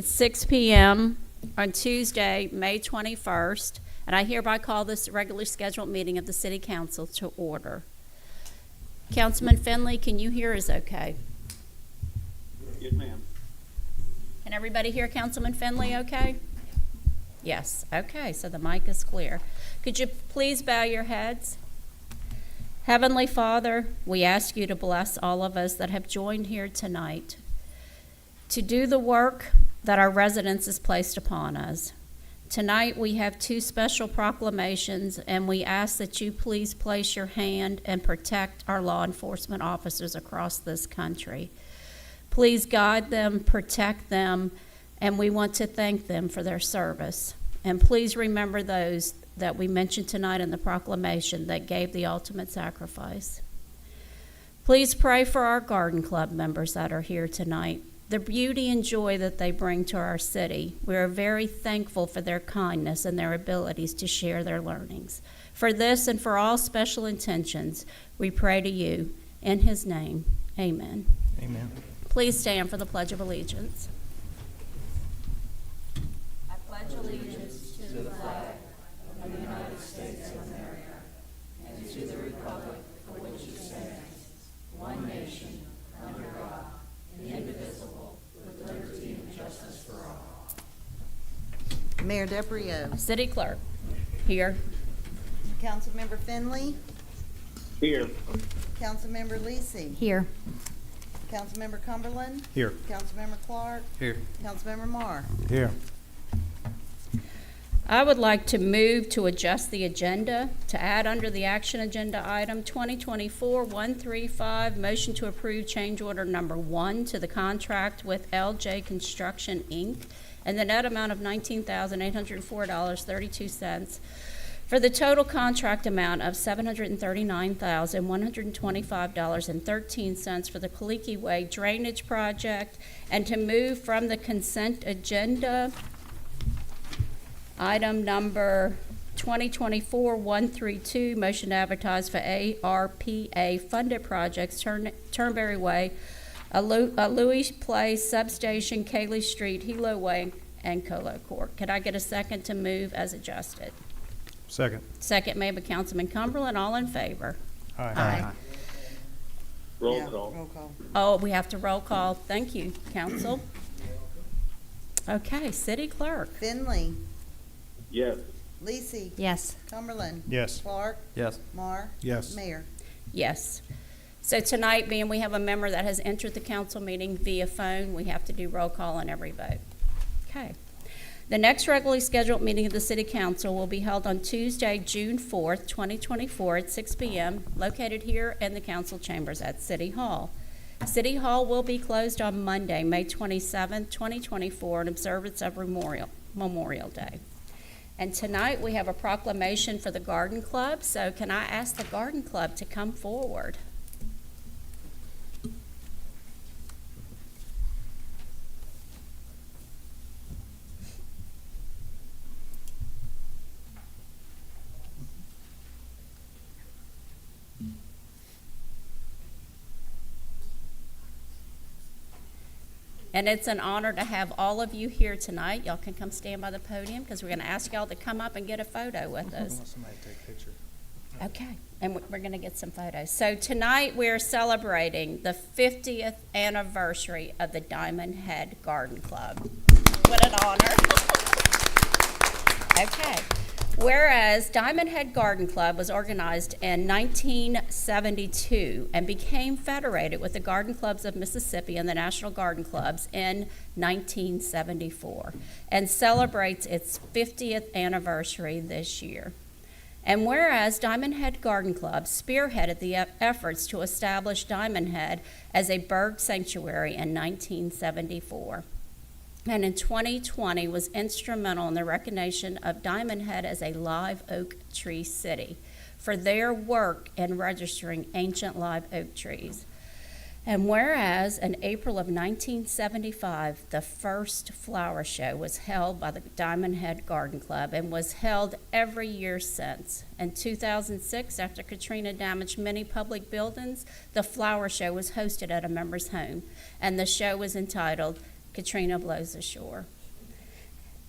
It's 6 p.m. on Tuesday, May 21st, and I hereby call this regularly scheduled meeting of the City Council to order. Councilman Finley, can you hear us okay? Yes, ma'am. Can everybody hear Councilman Finley okay? Yes, okay, so the mic is clear. Could you please bow your heads? Heavenly Father, we ask you to bless all of us that have joined here tonight to do the work that our residence has placed upon us. Tonight we have two special proclamations, and we ask that you please place your hand and protect our law enforcement officers across this country. Please guide them, protect them, and we want to thank them for their service. And please remember those that we mentioned tonight in the proclamation that gave the ultimate sacrifice. Please pray for our Garden Club members that are here tonight, the beauty and joy that they bring to our city. We are very thankful for their kindness and their abilities to share their learnings. For this and for all special intentions, we pray to you. In his name, amen. Amen. Please stand for the Pledge of Allegiance. I pledge allegiance to the flag of the United States of America and to the republic for which it stands, one nation, under God, indivisible, with liberty and justice for all. Mayor DeBrio. City Clerk, here. Councilmember Finley. Here. Councilmember Lisi. Here. Councilmember Cumberland. Here. Councilmember Clark. Here. Councilmember Marr. Here. I would like to move to adjust the agenda to add under the action agenda item 2024-135, motion to approve change order number 1 to the contract with LJ Construction, Inc. and the net amount of $19,804.32 for the total contract amount of $739,125.13 for the Kaliki Way Drainage Project, and to move from the consent agenda item number 2024-132, motion to advertise for ARPA funded projects, Turnberry Way, Louis Place Substation, Cayley Street, Hilo Way, and Colo Court. Could I get a second to move as adjusted? Second. Second made by Councilman Cumberland. All in favor? Aye. Roll Yeah, call. Roll call. Oh, we have to roll call. Thank you, council. Okay, City Clerk. Finley. Yes. Lisi. Yes. Cumberland. Yes. Clark. Yes. Marr. Yes. Mayor. Yes. So tonight, being we have a member that has entered the council meeting via phone, we have to do roll call on every vote. Okay. The next regularly scheduled meeting of the City Council will be held on Tuesday, June 4th, 2024 at 6 p.m., located here in the council chambers at City Hall. City Hall will be closed on Monday, May 27th, 2024, in observance of Memorial Day. And tonight we have a proclamation for the Garden Club, so can I ask the Garden Club to come forward? And it's an honor to have all of you here tonight. Y'all can come stand by the podium because we're going to ask y'all to come up and get a photo with us. Somebody take a picture. Okay, and we're going to get some photos. So tonight we're celebrating the 50th anniversary of the Diamond Head Garden Club. What an honor. Okay. Whereas Diamond Head Garden Club was organized in 1972 and became federated with the Garden Clubs of Mississippi and the National Garden Clubs in 1974 and celebrates its 50th anniversary this year. And whereas Diamond Head Garden Club spearheaded the efforts to establish Diamond Head as a bird sanctuary in 1974, and in 2020 was instrumental in the recognition of Diamond Head as a live oak tree city for their work in registering ancient live oak trees. And whereas in April of 1975, the first flower show was held by the Diamond Head Garden Club and was held every year since. In 2006, after Katrina damaged many public buildings, the flower show was hosted at a member's home, and the show was entitled Katrina blows ashore.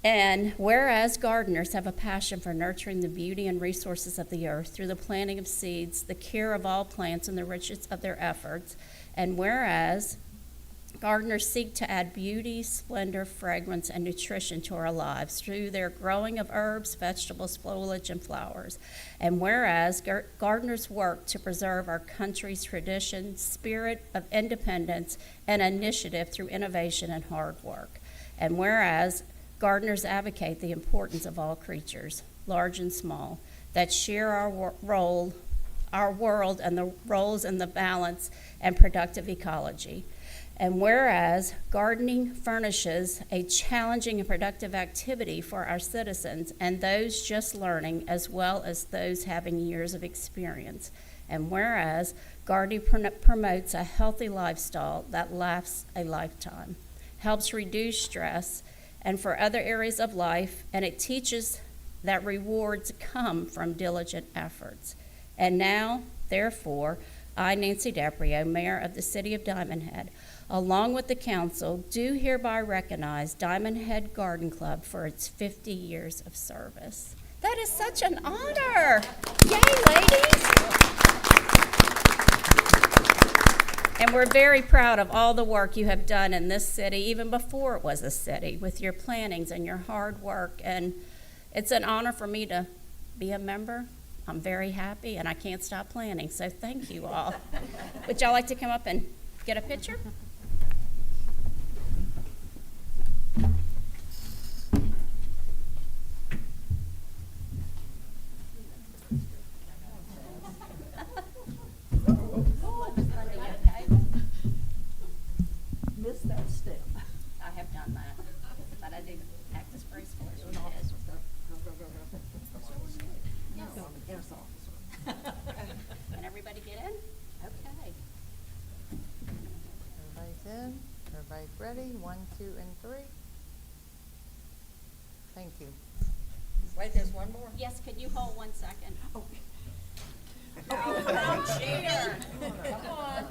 And whereas gardeners have a passion for nurturing the beauty and resources of the earth through the planting of seeds, the care of all plants, and the richness of their efforts, and whereas gardeners seek to add beauty, splendor, fragrance, and nutrition to our lives through their growing of herbs, vegetables, foliage, and flowers. And whereas gardeners work to preserve our country's tradition, spirit of independence, and initiative through innovation and hard work. And whereas gardeners advocate the importance of all creatures, large and small, that share our world and the roles in the balance and productive ecology. And whereas gardening furnishes a challenging and productive activity for our citizens and those just learning, as well as those having years of experience. And whereas gardening promotes a healthy lifestyle that lasts a lifetime, helps reduce stress and for other areas of life, and it teaches that rewards come from diligent efforts. And now, therefore, I, Nancy Daprio, Mayor of the City of Diamond Head, along with the council, do hereby recognize Diamond Head Garden Club for its 50 years of service. That is such an honor. Yay, ladies. And we're very proud of all the work you have done in this city, even before it was a city, with your plannings and your hard work. And it's an honor for me to be a member. I'm very happy, and I can't stop planning, so thank you all. Would y'all like to come up and get a picture? Missed that step. I have done that, but I do act as graceful as you can. Can everybody get in? Okay. Everybody's in, everybody's ready, 1, 2, and 3. Thank you. Wait, there's one more. Yes, could you hold 1 second? Oh. Oh, cheer. Come on.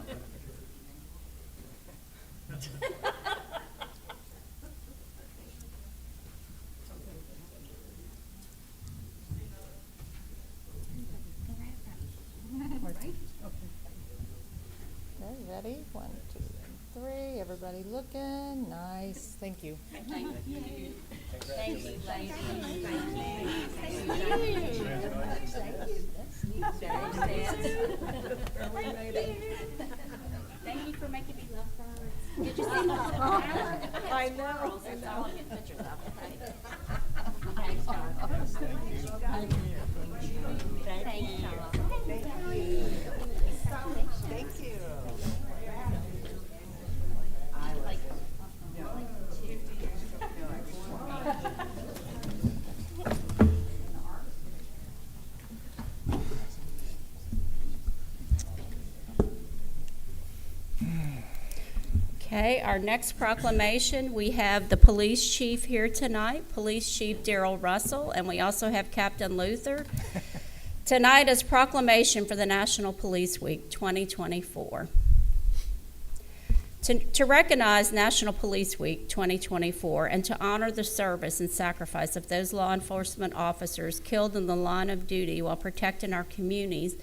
Okay, ready? 1, 2, and 3. Everybody looking, nice, thank you. Thank you. Thank you, ladies. Thank you for making me love birds. Did you see the I know. That's all I get pictures of, okay? Thanks, Tom. Thank you. Thank you. Okay, our next proclamation, we have the police chief here tonight, Police Chief Darrell Russell, and we also have Captain Luther. Tonight is proclamation for the National Police Week 2024. To recognize National Police Week 2024 and to honor the service and sacrifice of those law enforcement officers killed in the line of duty while protecting our communities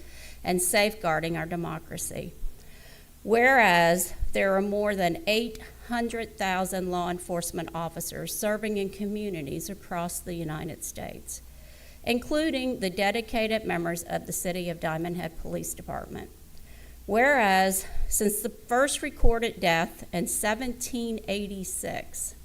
and safeguarding our democracy. Whereas there are more than 800,000 law enforcement officers serving in communities across the United States, including the dedicated members of the City of Diamond Head Police Department. Whereas since the first recorded death in 1786,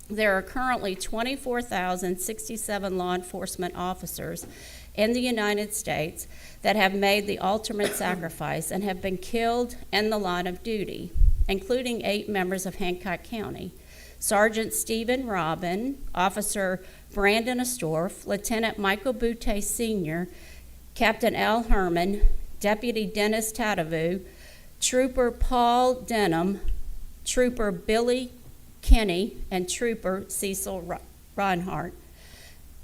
there are currently 24,067 law enforcement officers in the United States that have made the ultimate sacrifice and have been killed in the line of duty, including 8 members of Hancock County: Sergeant Stephen Robin, Officer Brandon Astorf, Lieutenant Michael Butte Sr., Captain Al Herman, Deputy Dennis Tadavoo, Trooper Paul Denham, Trooper Billy Kinney, and Trooper Cecil Reinhardt.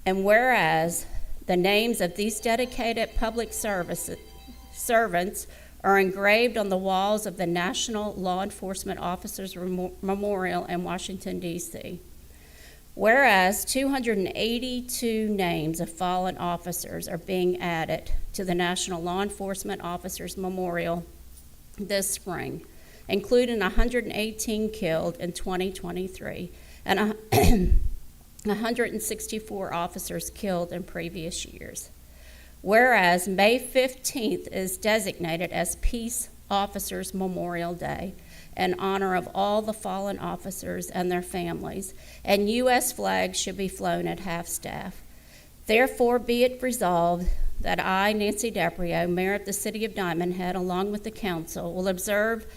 And whereas the names of these dedicated public servants are engraved on the walls of the National Law Enforcement Officers Memorial in Washington, D.C. Whereas 282 names of fallen officers are being added to the National Law Enforcement Officers Memorial this spring, including 118 killed in 2023 and 164 officers killed in previous years. Whereas May 15th is designated as Peace Officers Memorial Day in honor of all the fallen officers and their families, and U.S. flags should be flown at half-staff. Therefore, be it resolved that I, Nancy DePrio, Mayor of the City of Diamond Head, along with the council, will observe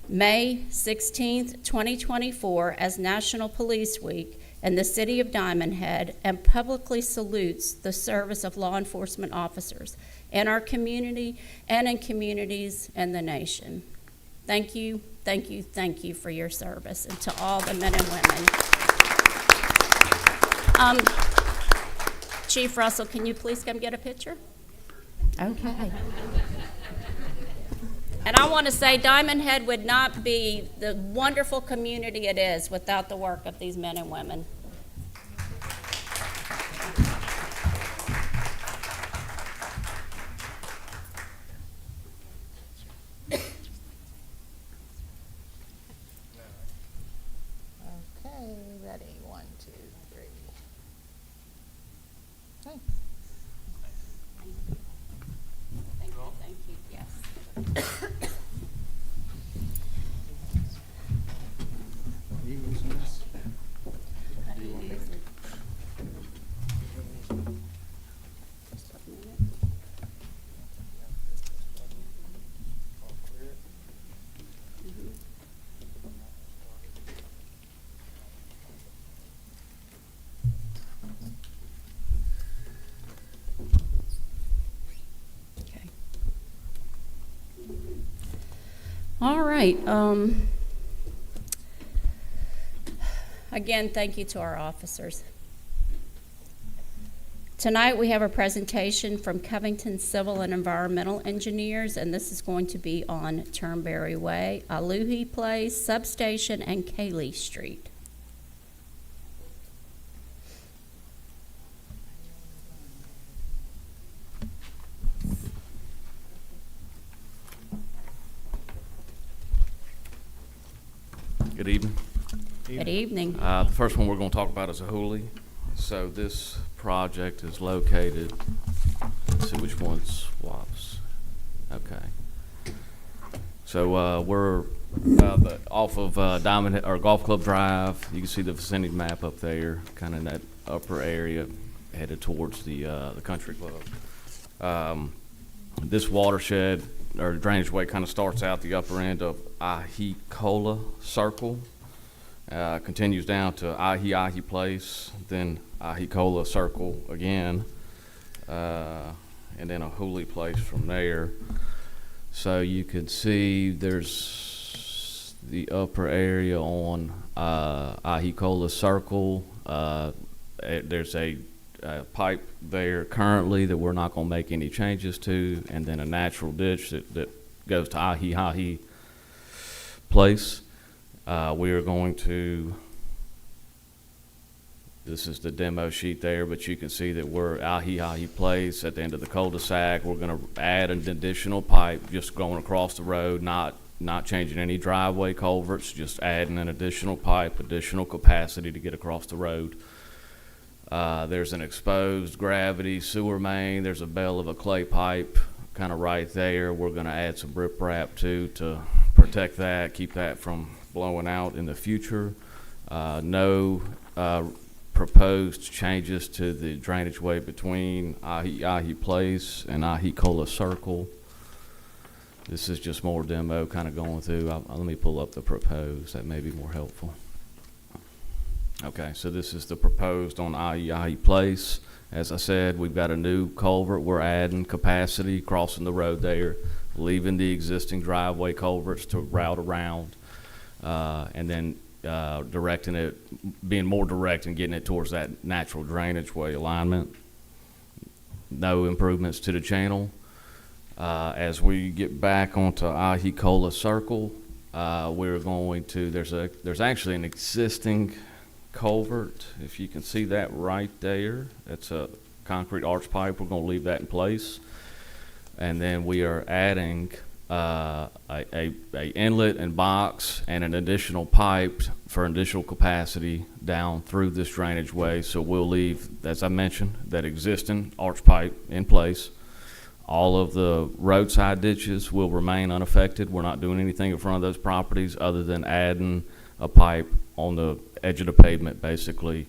May 16th, 2024 as National Police Week in the City of Diamond Head and publicly salutes the service of law enforcement officers in our community and in communities in the nation. Thank you, thank you, thank you for your service, and to all the men and women. Chief Russell, can you please come get a picture? Okay. And I want to say Diamond Head would not be the wonderful community it is without the work of these men and women. Okay, ready, 1, 2, 3. Thanks. Thank you, yes. Okay. All right. Again, thank you to our officers. Tonight we have a presentation from Covington Civil and Environmental Engineers, and this is going to be on Turnberry Way, Aluhi Place, Substation, and Cayley Street. Good evening. Good evening. The first one we're going to talk about is Ahuli. So this project is located, let's see which one swaps. Okay. So we're off of Diamond or Golf Club Drive. You can see the vicinity map up there, kind of in that upper area, headed towards the country club. This watershed or drainage way kind of starts out the upper end of Ahikola Circle, continues down to Ahi Place, then Ahikola Circle again, and then Ahuli Place from there. So you can see there's the upper area on Ahikola Circle. There's a pipe there currently that we're not going to make any changes to, and then a natural ditch that goes to Ahi Place. We are going to, this is the demo sheet there, but you can see that we're Ahi Place at the end of the cul-de-sac. We're going to add an additional pipe just going across the road, not changing any driveway culverts, just adding an additional pipe, additional capacity to get across the road. There's an exposed gravity sewer main. There's a bell of a clay pipe kind of right there. We're going to add some riprap too to protect that, keep that from blowing out in the future. No proposed changes to the drainage way between Ahi Place and Ahikola Circle. This is just more demo kind of going through. Let me pull up the proposed. That may be more helpful. Okay, so this is the proposed on Ahi Place. As I said, we've got a new culvert. We're adding capacity, crossing the road there, leaving the existing driveway culverts to route around, and then directing it, being more direct and getting it towards that natural drainage way alignment. No improvements to the channel. As we get back onto Ahikola Circle, we're going to, there's actually an existing culvert, if you can see that right there. It's a concrete arch pipe. We're going to leave that in place. And then we are adding a inlet and box and an additional pipe for additional capacity down through this drainage way. So we'll leave, as I mentioned, that existing arch pipe in place. All of the roadside ditches will remain unaffected. We're not doing anything in front of those properties other than adding a pipe on the edge of the pavement, basically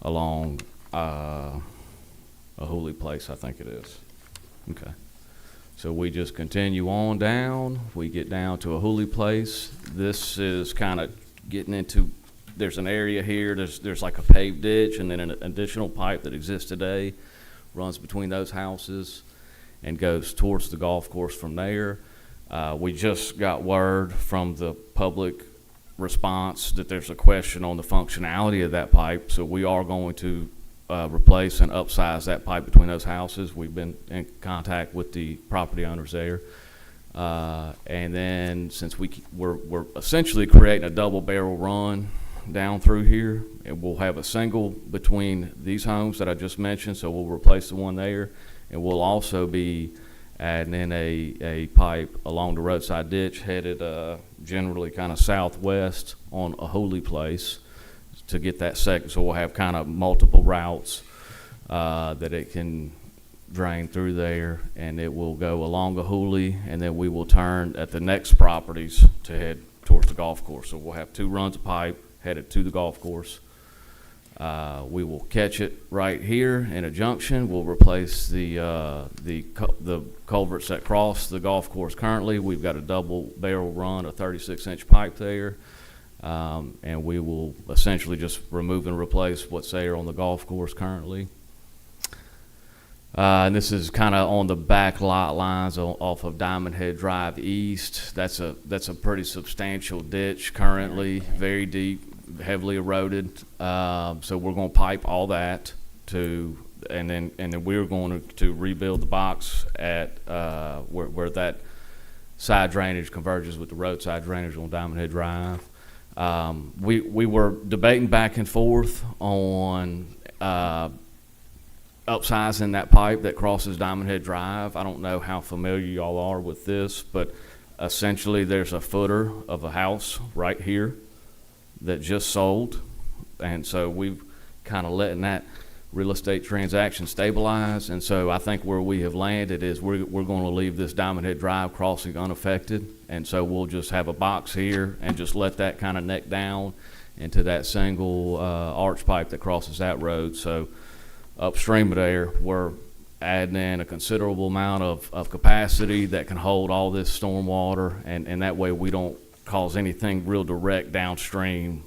along Ahuli Place, I think it is. Okay. So we just continue on down. We get down to Ahuli Place. This is kind of getting into, there's an area here, there's like a paved ditch and then an additional pipe that exists today, runs between those houses and goes towards the golf course from there. We just got word from the public response that there's a question on the functionality of that pipe, so we are going to replace and upsize that pipe between those houses. We've been in contact with the property owners there. And then since we're essentially creating a double barrel run down through here, and we'll have a single between these homes that I just mentioned, so we'll replace the one there, and we'll also be adding in a pipe along the roadside ditch headed generally kind of southwest on Ahuli Place to get that second. So we'll have kind of multiple routes that it can drain through there, and it will go along Ahuli, and then we will turn at the next properties to head towards the golf course. So we'll have 2 runs of pipe headed to the golf course. We will catch it right here in a junction. We'll replace the culverts that cross the golf course currently. We've got a double barrel run, a 36-inch pipe there. And we will essentially just remove and replace what's there on the golf course currently. And this is kind of on the back lot lines off of Diamond Head Drive East. That's a pretty substantial ditch currently, very deep, heavily eroded. So we're going to pipe all that and then we're going to rebuild the box at where that side drainage converges with the roadside drainage on Diamond Head Drive. We were debating back and forth on upsizing that pipe that crosses Diamond Head Drive. I don't know how familiar y'all are with this, but essentially there's a footer of a house right here that just sold, and so we've kind of letting that real estate transaction stabilize. And so I think where we have landed is we're going to leave this Diamond Head Drive crossing unaffected, and so we'll just have a box here and just let that kind of neck down into that single arch pipe that crosses that road. So upstream of there, we're adding in a considerable amount of capacity that can hold all this storm water, and that way we don't cause anything real direct downstream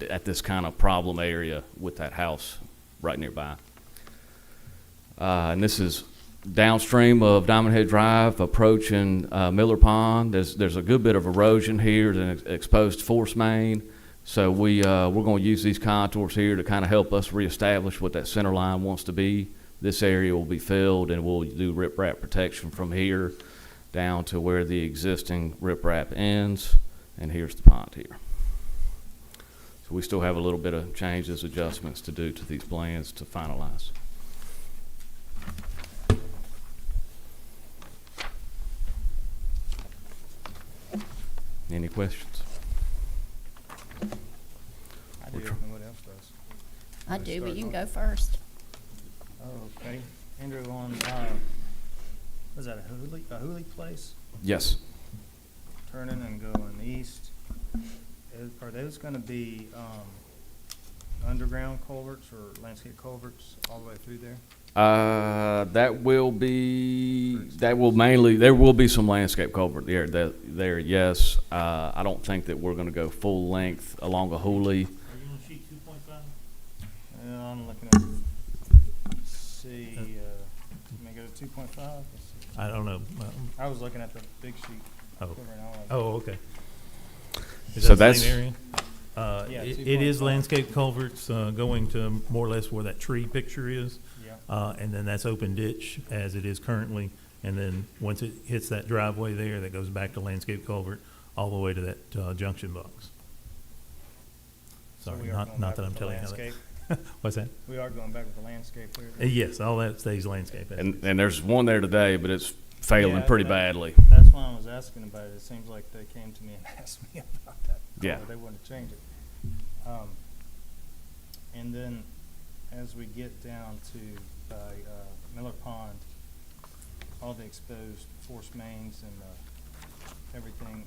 at this kind of problem area with that house right nearby. And this is downstream of Diamond Head Drive, approaching Miller Pond. There's a good bit of erosion here, an exposed force main. So we're going to use these contours here to kind of help us reestablish what that center line wants to be. This area will be filled, and we'll do riprap protection from here down to where the existing riprap ends, and here's the pond here. So we still have a little bit of changes, adjustments to do to these plans to finalize. Any questions? I do, and what else does? I do, but you can go first. Oh, okay. Andrew, on, was that a Ahuli Place? Yes. Turning and going east. Are those gonna be, underground culverts or landscape culverts all the way through there? There will be some landscape culvert there, yes. I don't think that we're gonna go full length along Ahuli. Are you on sheet 2.5? I'm looking at, let's see, let me go to 2.5. I don't know. I was looking at the big sheet. Oh. Over in all of it. Oh, okay. Is So that the that's- same area? Yeah, It is 2.5. landscape culverts, going to more or less where that tree picture is. Yeah. And then that's open ditch as it is currently. And then once it hits that driveway there, that goes back to landscape culvert, all the way to that, junction box. So Sorry, we are going not back that I'm with the telling you how landscape. that. What's that? We are going back with the landscape there. Yes, all that stays landscape. And there's one there today, but it's failing Yeah, pretty that- badly. That's why I was asking about it. It seems like they came to me and asked me about that. Yeah. They wanted to change it. And then as we get down to by Miller Pond, all the exposed force mains and everything,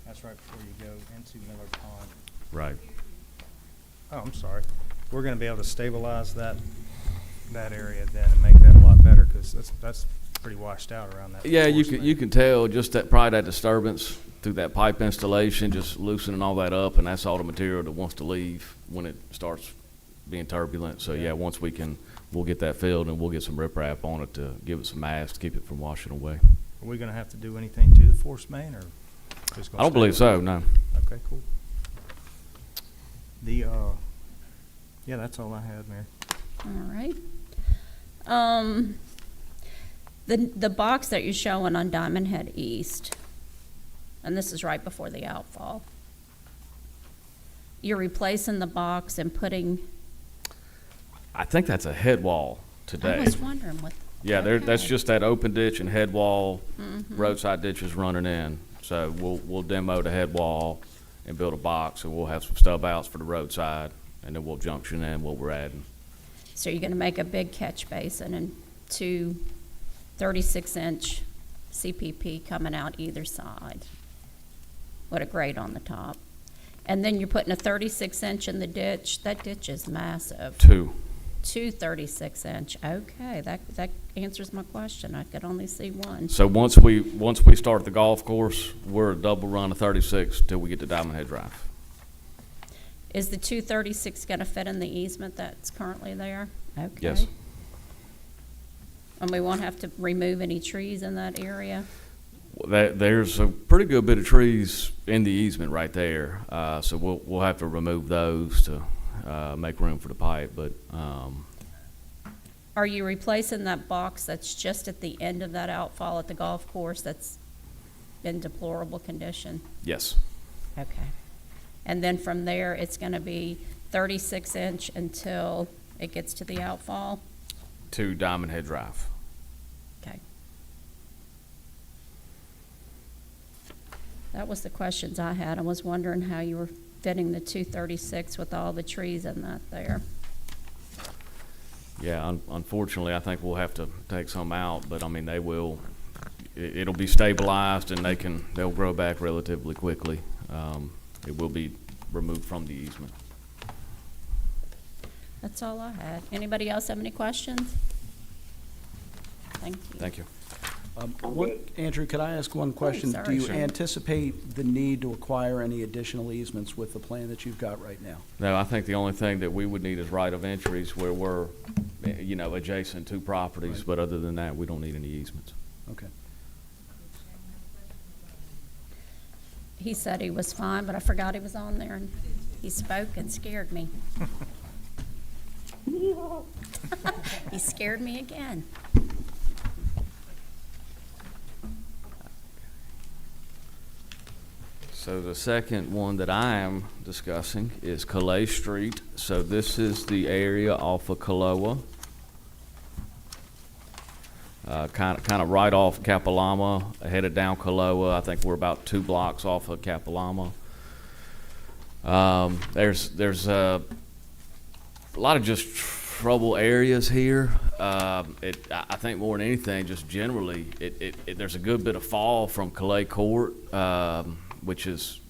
that's right before you go into Miller Pond. Right. Oh, I'm sorry. We're gonna be able to stabilize that area then and make that a lot better, because that's pretty washed out around that. Yeah, force you main. can tell just that, probably that disturbance through that pipe installation, just loosening all that up, and that's all the material that wants to leave when it starts being turbulent. So yeah, once we'll get that filled and we'll get some riprap on it to give it some mass to keep it from washing away. Are we gonna have to do anything to the force main, or just gonna I don't believe stay? so, no. Okay, cool. Yeah, that's all I had, Mayor. All right. The box that you're showing on Diamond Head East, and this is right before the outfall. You're replacing the box and putting, I think that's a head wall I today. was wondering what. Yeah, that's okay. just that open ditch and head wall, roadside ditches running in. So we'll demo the head wall and build a box, and we'll have some stub outs for the roadside, and then we'll junction in what we're adding. So you're gonna make a big catch basin and two 36-inch CPP coming out either side with a grate on the top. And then you're putting a 36-inch in the ditch. That ditch is massive. Two. Two 36-inch. Okay, that answers my question. I could only see one. So once we start the golf course, we're a double run of 36 till we get to Diamond Head Drive. Is the 236 gonna fit in the easement that's currently there? Okay. Yes. And we won't have to remove any trees in that area? There's a pretty good bit of trees in the easement right there, so we'll have to remove those to make room for the pipe. But Are you replacing that box that's just at the end of that outfall at the golf course that's in deplorable condition? yes, Okay. And then from there, it's gonna be 36-inch until it gets to the outfall? to Diamond Head Drive. Okay. That was the questions I had. I was wondering how you were fitting the 236 with all the trees in that there. Yeah, unfortunately, I think we'll have to take some out, but I mean, they will. It'll be stabilized, and they'll grow back relatively quickly. It will be removed from the easement. That's all I had. Anybody else have any questions? Thank you. Thank you. Andrew, could I ask one question? sorry. Do you Sure. anticipate the need to acquire any additional easements with the plan that you've got right now? No, I think the only thing that we would need is right of entries where we're, adjacent to properties, Right. but other than that, we don't need any easements. Okay. He said he was fine, but I forgot he was on there, and he spoke and scared me. He scared me again. So the second one that I am discussing is Calais Street. So this is the area off of Kaloa. Kind of right off Kapalama, headed down Kaloa. I think we're about 2 blocks off of Kapalama. There's a lot of just trouble areas here. I think more than anything, just generally, there's a good bit of fall from Calais Court, which is,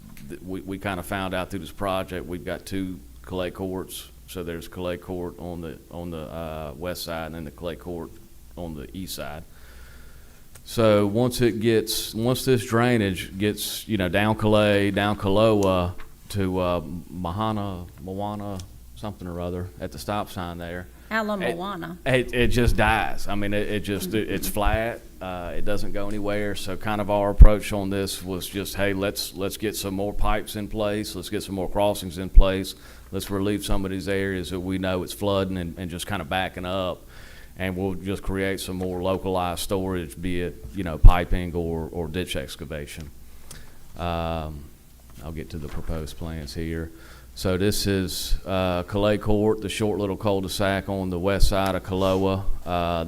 we kind of found out through this project, we've got 2 Calais Courts. So there's Calais Court on the west side, and then the Calais Court on the east side. So once this drainage gets, down Calais, down Kaloa to Moana, something or other, at the stop sign there, Ala Moana. it just dies. I mean, it's flat. It doesn't go anywhere. So kind of our approach on this was just, hey, let's get some more pipes in place. Let's get some more crossings in place. Let's relieve some of these areas that we know it's flooding and just kind of backing up. and we'll just create some more localized storage, be it, you know, piping or ditch excavation. I'll get to the proposed plans here. So this is Calais Court, the short little cul-de-sac on the west side of Kaloa.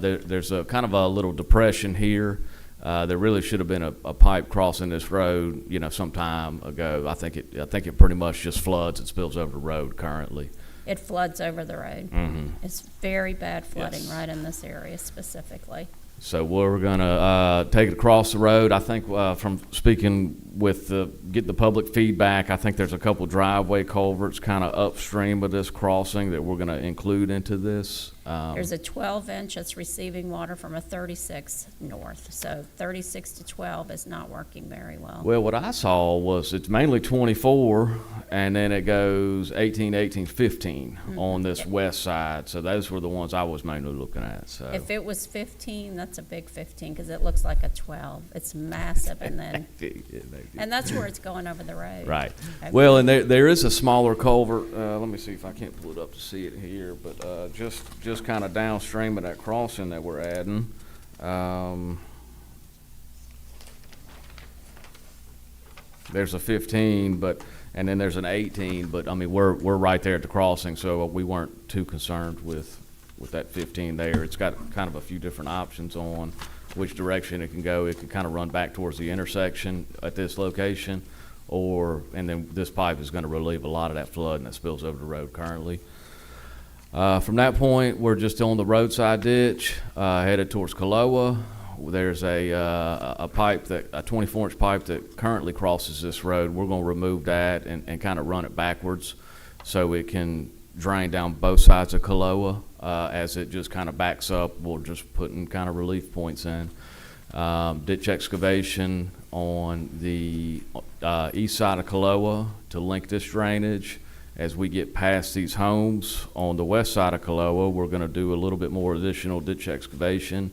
There's a kind of a little depression here. There really should have been a pipe crossing this road, you know, some time ago. I think it pretty much just floods and spills over the road currently. It floods over the road. Mhm. It's very bad flooding Yes. right in this area specifically. So we're gonna take it across the road. I think from speaking with get the public feedback, I think there's a couple driveway culverts kind of upstream of this crossing that we're gonna include into this. There's a 12-inch that's receiving water from a 36 north, so 36 to 12 is not working very well. Well, what I saw was it's mainly 24, and then it goes 18, 18, 15 on this west side. So those were the ones I was mainly looking at. So If it was 15, that's a big 15, because it looks like a 12. It's massive, and then, and that's where it's going over the road. right. Okay. Well, and there is a smaller culvert. Let me see if I can't pull it up to see it here, but just kind of downstream of that crossing that we're adding. There's a 15, and then there's an 18, but I mean, we're right there at the crossing, so we weren't too concerned with that 15 there. It's got kind of a few different options on which direction it can go. It can kind of run back towards the intersection at this location, and then this pipe is gonna relieve a lot of that flood that spills over the road currently. From that point, we're just on the roadside ditch, headed towards Kaloa. There's a pipe a 24-inch pipe that currently crosses this road. We're gonna remove that and kind of run it backwards so it can drain down both sides of Kaloa. As it just kind of backs up, we're just putting kind of relief points in. Ditch excavation on the east side of Kaloa to link this drainage. As we get past these homes on the west side of Kaloa, we're going to do a little bit more additional ditch excavation,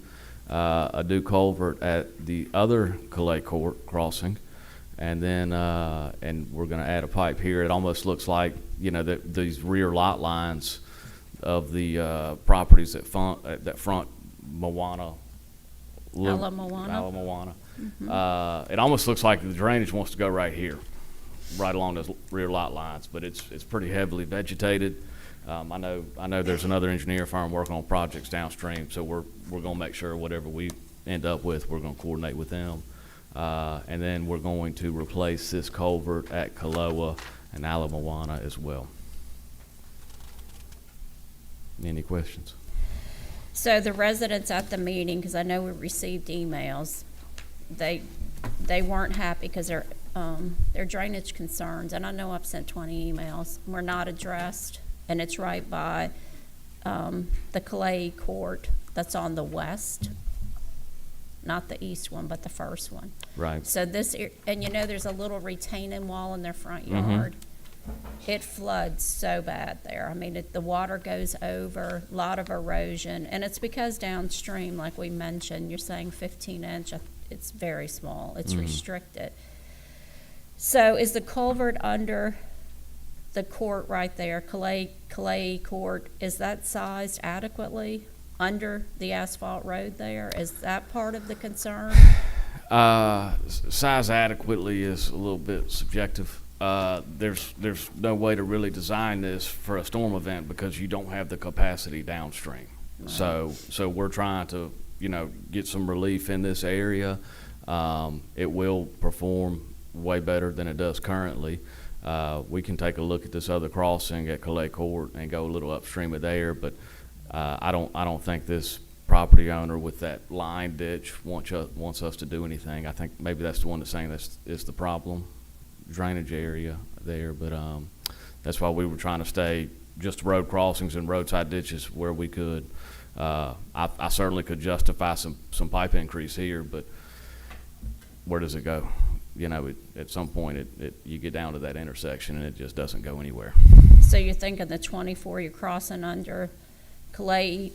a new culvert at the other Calais Court crossing, and then and we're going to add a pipe here. It almost looks like, you know, these rear lot lines of the properties that front Moana. Ala Moana. Ala Moana. It almost looks like the drainage wants to go right here, right along those rear lot lines, but it's pretty heavily vegetated. I know there's another engineer firm working on projects downstream, so we're gonna make sure whatever we end up with, we're gonna coordinate with them. And then we're going to replace this culvert at Kaloa and Ala Moana as well. Any questions? So the residents at the meeting, because I know we received emails, they weren't happy because their drainage concerns, and I know I've sent 20 emails, were not addressed, and it's right by the Calais Court that's on the west, not the east one, but the first one. Right. So and you know, there's a little retaining wall in their front yard. It floods so bad there. I mean, the water goes over, a lot of erosion, and it's because downstream, like we mentioned, you're saying 15-inch, it's very small, it's restricted. So is the culvert under the court right there, Calais Court, is that sized adequately under the asphalt road there? Is that part of the concern? Size adequately is a little bit subjective. There's no way to really design this for a storm event because you don't have the capacity downstream. Right. So we're trying to, you know, get some relief in this area. It will perform way better than it does currently. We can take a look at this other crossing at Calais Court and go a little upstream of there, but I don't think this property owner with that line ditch wants us to do anything. I think maybe that's the one that's saying this is the problem, drainage area there, but that's why we were trying to stay just road crossings and roadside ditches where we could. I certainly could justify some pipe increase here, but where does it go? You know, at some point you get down to that intersection and it just doesn't go anywhere. So you're thinking the 24 you're crossing under Calais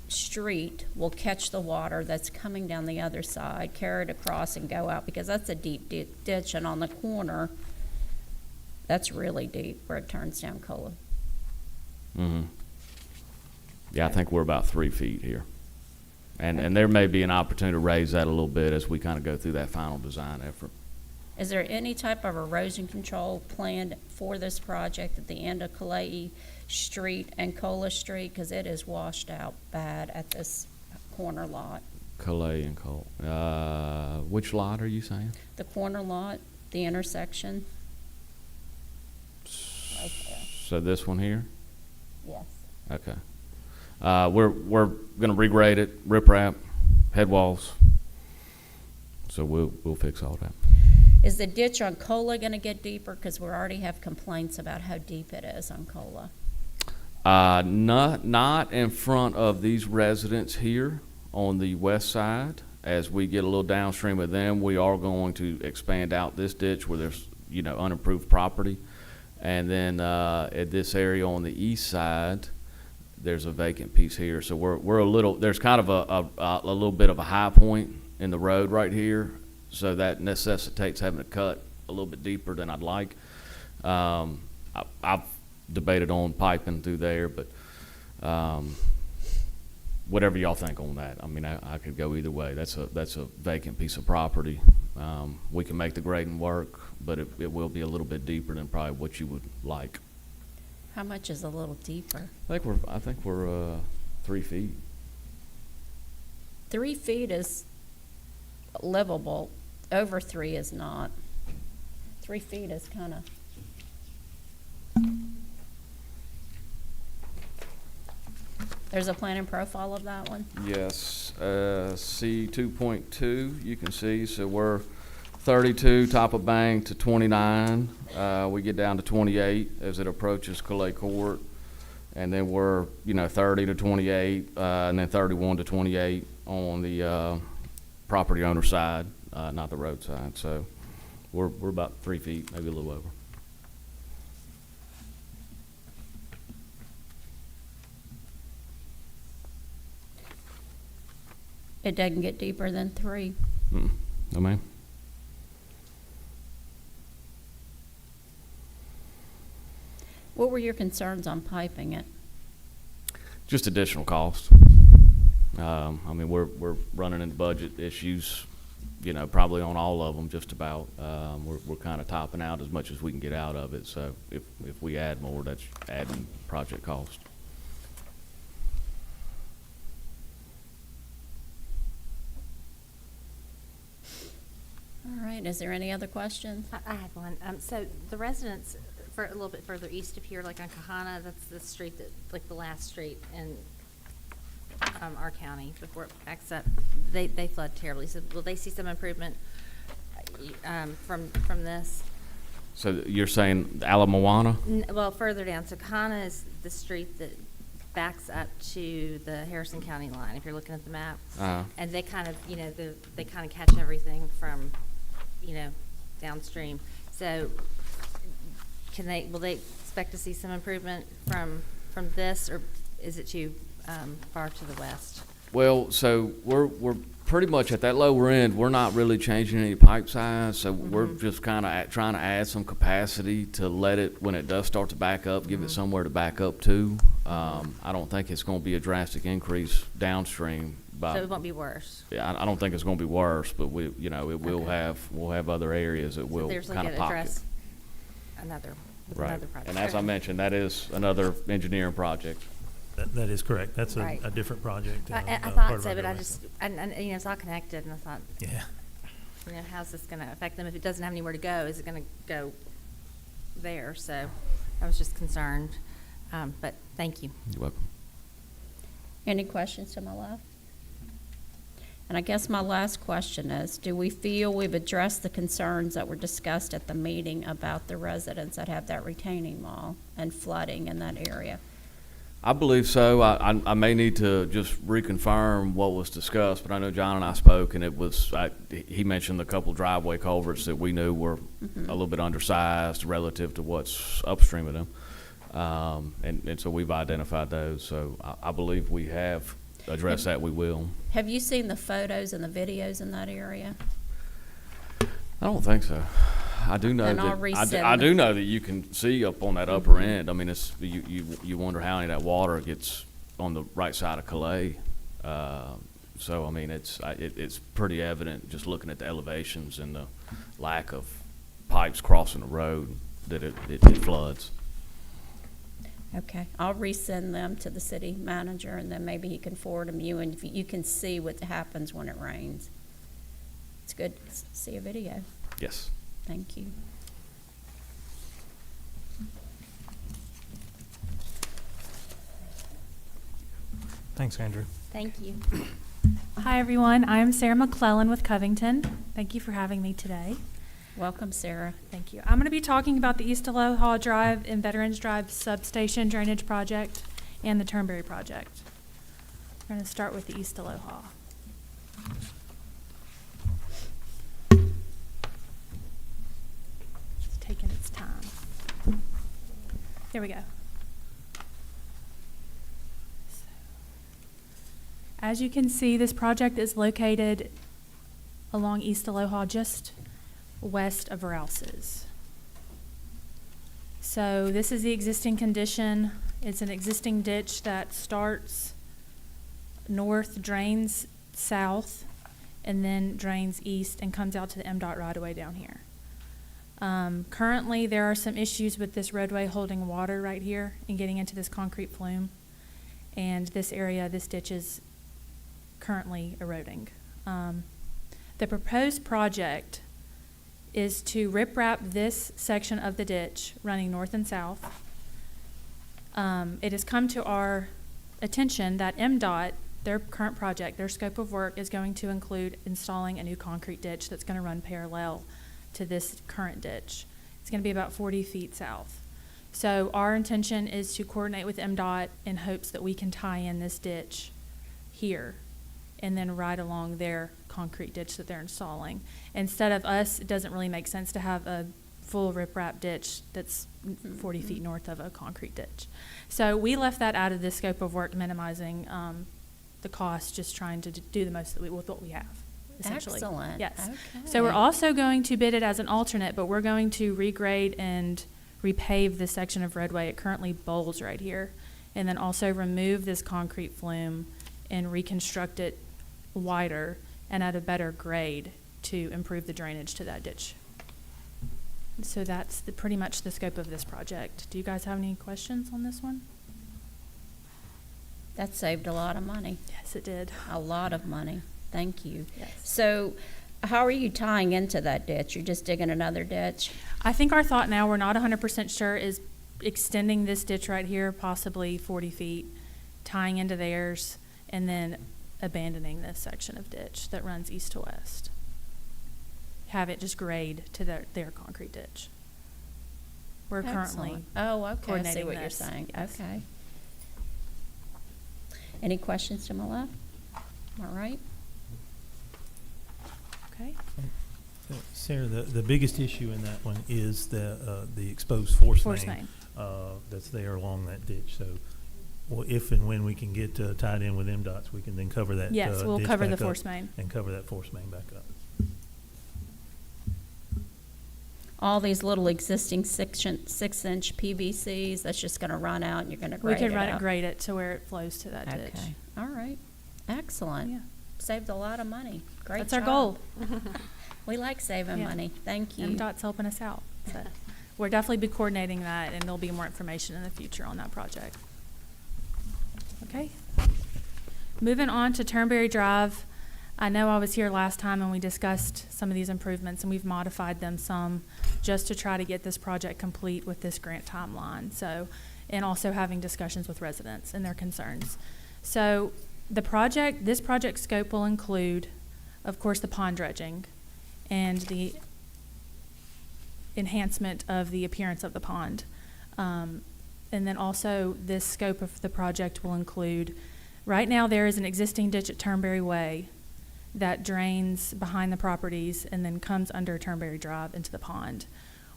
Street will catch the water that's coming down the other side, carry it across and go out, because that's a deep ditch, and on the corner, that's really deep where it turns down Cola. Mm-hmm. Yeah, I think we're about 3 feet here. And there may be an opportunity to raise that a little bit as we kind of go through that final design effort. Is there any type of erosion control planned for this project at the end of Calais Street and Cola Street? Because it is washed out bad at this corner lot. Calais and Cole. Which lot are you saying? The corner lot, the intersection. Right there. So this one here? Yes. Okay. We're gonna regrade it, riprap, head walls. So we'll fix all that. Is the ditch on Cola gonna get deeper? Because we already have complaints about how deep it is on Cola. Not in front of these residents here on the west side. As we get a little downstream of them, we are going to expand out this ditch where there's, unimproved property. And then, at this area on the east side, there's a vacant piece here. So there's kind of a little bit of a high point in the road right here. So that necessitates having to cut a little bit deeper than I'd like. I've debated on piping through there, but whatever y'all think on that. I mean, I could go either way. That's a vacant piece of property. We can make the grading work, but it will be a little bit deeper than probably what you would like. How much is a little deeper? I think we're 3 feet. 3 feet is livable. Over 3 is not. 3 feet is kind of. There's a plan and profile of that one? Yes, C 2.2, you can see, so we're 32 top of bank to 29. We get down to 28 as it approaches Calais Court. And then we're, 30 to 28, and then 31 to 28 on the property owner side, not the road side. So we're about 3 feet, maybe a little over. It doesn't get deeper than 3. No, ma'am. What were your concerns on piping it? Just additional cost. I mean, we're running into budget issues, probably on all of them, just about. We're kind of topping out as much as we can get out of it. So if we add more, that's adding project cost. All right, is there any other questions? I have one. So the residents for a little bit further east of here, like on Kahana, that's the street that, like the last street in our county before it backs up, they flood terribly. So will they see some improvement from this? So you're saying Ala Moana? Well, further down. So Kahana is the street that backs up to the Harrison County line, if you're looking at the map. And they kind of, they kind of catch everything from, downstream. So will they expect to see some improvement from this, or is it too far to the west? Well, so we're pretty much at that lower end. We're not really changing any pipe size, so we're just kind of trying to add some capacity to let it, when it does start to back up, give it somewhere to back up to. I don't think it's going to be a drastic increase downstream. So it won't be worse. Yeah, I don't think it's going to be worse, but we'll have other areas that will There's kind like of an pocket. address another project. And as I mentioned, that is another engineering project. That is correct. That's Right. a different project. I part thought of so, our but I grant. just, and it's all connected, and I thought, Yeah. how's this going to affect them? If it doesn't have anywhere to go, is it going to go there? So I was just concerned, but thank you. You're welcome. Any questions to my left? And I guess my last question is, do we feel we've addressed the concerns that were discussed at the meeting about the residents that have that retaining wall and flooding in that area? I believe so. I may need to just reconfirm what was discussed, but I know John and I spoke, and it was, he mentioned a couple driveway culverts that we knew were a little bit undersized relative to what's upstream of them. And so we've identified those. So I believe we have addressed that. We will. Have you seen the photos and the videos in that area? I don't think so. I do know Then I'll that resend I do them. know that you can see up on that upper end. I mean, it's you wonder how any of that water gets on the right side of Calais. So, I mean, it's pretty evident, just looking at the elevations and the lack of pipes crossing the road, that it floods. Okay, I'll resend them to the city manager, and then maybe he can forward them you, and if you can see what happens when it rains. It's good to see a video. Yes. Thank you. Thanks, Andrew. Thank you. Hi, everyone. I'm Sarah McClellan with Covington. Thank you for having me today. Welcome, Sarah. Thank you. I'm going to be talking about the East Aloha Drive and Veterans Drive substation drainage project and the Turnberry project. We're going to start with the East Aloha. It's taking its time. There we go. As you can see, this project is located along East Aloha, just west of Rouse's. So this is the existing condition. It's an existing ditch that starts north, drains south, and then drains east and comes out to the MDOT right-of-way down here. Currently, there are some issues with this roadway holding water right here and getting into this concrete flume. And this area, this ditch is currently eroding. The proposed project is to riprap this section of the ditch running north and south. It has come to our attention that MDOT, their current project, their scope of work is going to include installing a new concrete ditch that's going to run parallel to this current ditch. It's going to be about 40 feet south. So our intention is to coordinate with MDOT in hopes that we can tie in this ditch here and then right along their concrete ditch that they're installing. Instead of us, it doesn't really make sense to have a full riprap ditch that's 40 feet north of a concrete ditch. So we left that out of the scope of work, minimizing the cost, just trying to do the most with what we have, essentially. Excellent. Yes. Okay. So we're also going to bid it as an alternate, but we're going to regrade and repave this section of roadway. It currently bowls right here. And then also remove this concrete flume and reconstruct it wider and at a better grade to improve the drainage to that ditch. So that's pretty much the scope of this project. Do you guys have any questions on this one? That saved a lot of money. Yes, it did. A lot of money. Thank you. Yes. So how are you tying into that ditch? You're just digging another ditch? I think our thought now, we're not 100% sure, is extending this ditch right here, possibly 40 feet, tying into theirs, and then abandoning this section of ditch that runs east to west. Have it just grade to their concrete ditch. We're currently Excellent. Oh, okay. I see coordinating what you're this. saying. Yes. Okay. Any questions to my left? All right. Okay. Sarah, the biggest issue in that one is the exposed force main. That's there along that ditch. So, well, if and when we can get tied in with MDOT's, we can then cover that. Yes, we'll ditch cover the back up force main. and cover that force main back up. All these little existing 6-inch PVCs, that's just going to run out and you're going to grade We could it run it, out? grade it to where it flows to that ditch. Okay. All right. Excellent. Yeah. Saved a lot of money. Great That's our job. goal. We like saving Yeah. money. Thank you. MDOT's helping us out. So we'll definitely be coordinating that, and there'll be more information in the future on that project. Okay. Moving on to Turnberry Drive. I know I was here last time and we discussed some of these improvements, and we've modified them some just to try to get this project complete with this grant timeline. So, and also having discussions with residents and their concerns. So this project scope will include, of course, the pond dredging and the enhancement of the appearance of the pond. And then also this scope of the project will include, right now there is an existing ditch at Turnberry Way that drains behind the properties and then comes under Turnberry Drive into the pond.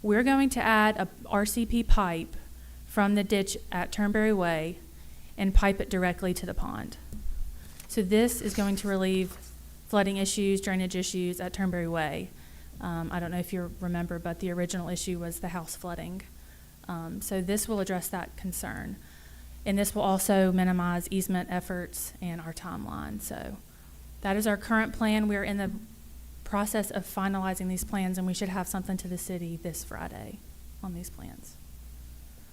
We're going to add a RCP pipe from the ditch at Turnberry Way and pipe it directly to the pond. So this is going to relieve flooding issues, drainage issues at Turnberry Way. I don't know if you remember, but the original issue was the house flooding. So this will address that concern. And this will also minimize easement efforts and our timeline. So that is our current plan. We are in the process of finalizing these plans, and we should have something to the city this Friday on these plans.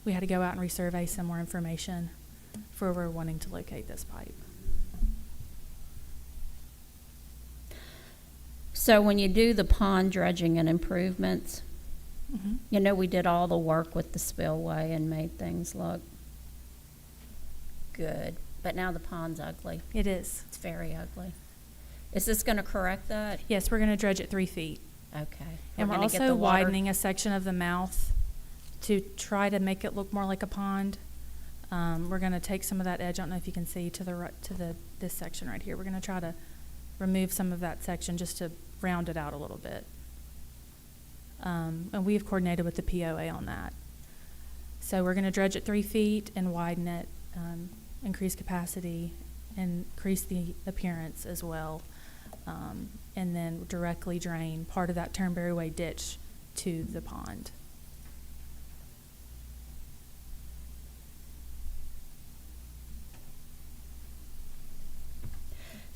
We had to go out and resurvey some more information for where we're wanting to locate this pipe. So when you do the pond dredging and improvements, Mhm. you know, we did all the work with the spillway and made things look good, but now the pond's ugly. It is. It's very ugly. Is this gonna correct that? Yes, we're going to dredge it 3 feet. Okay. And we're gonna get also the water- widening a section of the mouth to try to make it look more like a pond. We're going to take some of that edge, I don't know if you can see, to the right, this section right here. We're going to try to remove some of that section just to round it out a little bit. And we've coordinated with the POA on that. So we're going to dredge it 3 feet and widen it, increase capacity, increase the appearance as well. And then directly drain part of that Turnberry Way ditch to the pond.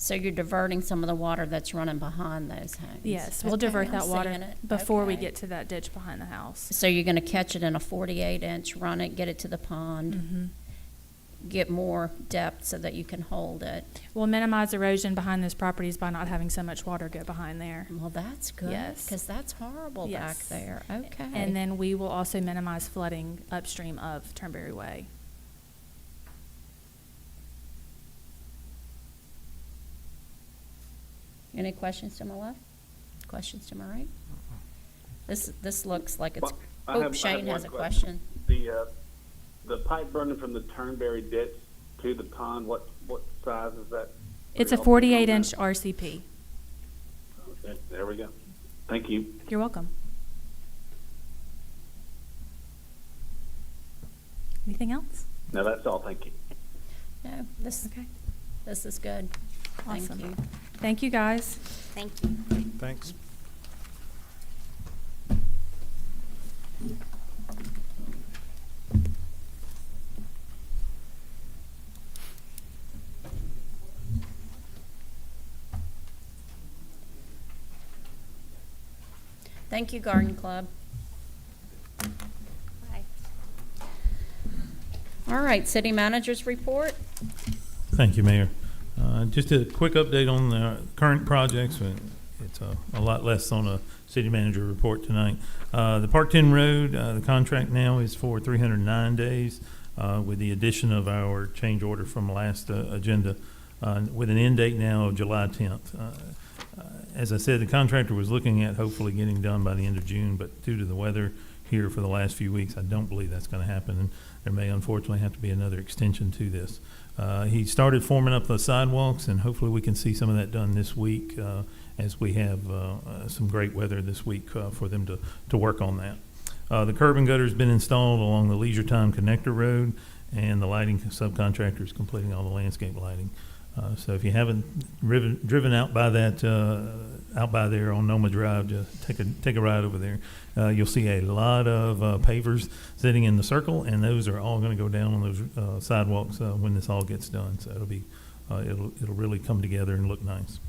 So you're diverting some of the water that's running behind those homes? Yes, we'll Okay, divert I'm that water seeing it. before we Okay. get to that ditch behind the house. So you're gonna catch it in a 48-inch, run it, get it to the pond, Mhm. get more depth so that you can hold it. We'll minimize erosion behind those properties by not having so much water go behind there. Well, that's good, Yes. because that's horrible back Yes. there. Okay. And then we will also minimize flooding upstream of Turnberry Way. Any questions to my left? Questions to my right? This looks like it's, Well, I oh, have Shane one has a question. The pipe burning from the Turnberry ditch to the pond, what size is that? It's a Pretty helpful on 48-inch that. RCP. Okay, there we go. Thank you. You're welcome. Anything else? No, that's all. Thank you. No, this is good. Thank Awesome. you. Thank you, guys. Thank you. Thanks. Thank you, Garden Club. Bye. All right, city managers report. Thank you, Mayor. Just a quick update on the current projects. It's a lot less on a city manager report tonight. The Park 10 Road, the contract now is for 309 days with the addition of our change order from last agenda with an end date now of July 10th. As I said, the contractor was looking at hopefully getting done by the end of June, but due to the weather here for the last few weeks, I don't believe that's going to happen, and there may unfortunately have to be another extension to this. He started forming up the sidewalks, and hopefully we can see some of that done this week as we have some great weather this week for them to work on that. The curb and gutter has been installed along the Leisure Time Connector Road, and the lighting subcontractor is completing all the landscape lighting. So if you haven't driven out by that, out by there on Noma Drive, just take a ride over there. You'll see a lot of pavers sitting in the circle, and those are all going to go down on those sidewalks when this all gets done. So it'll really come together and look nice.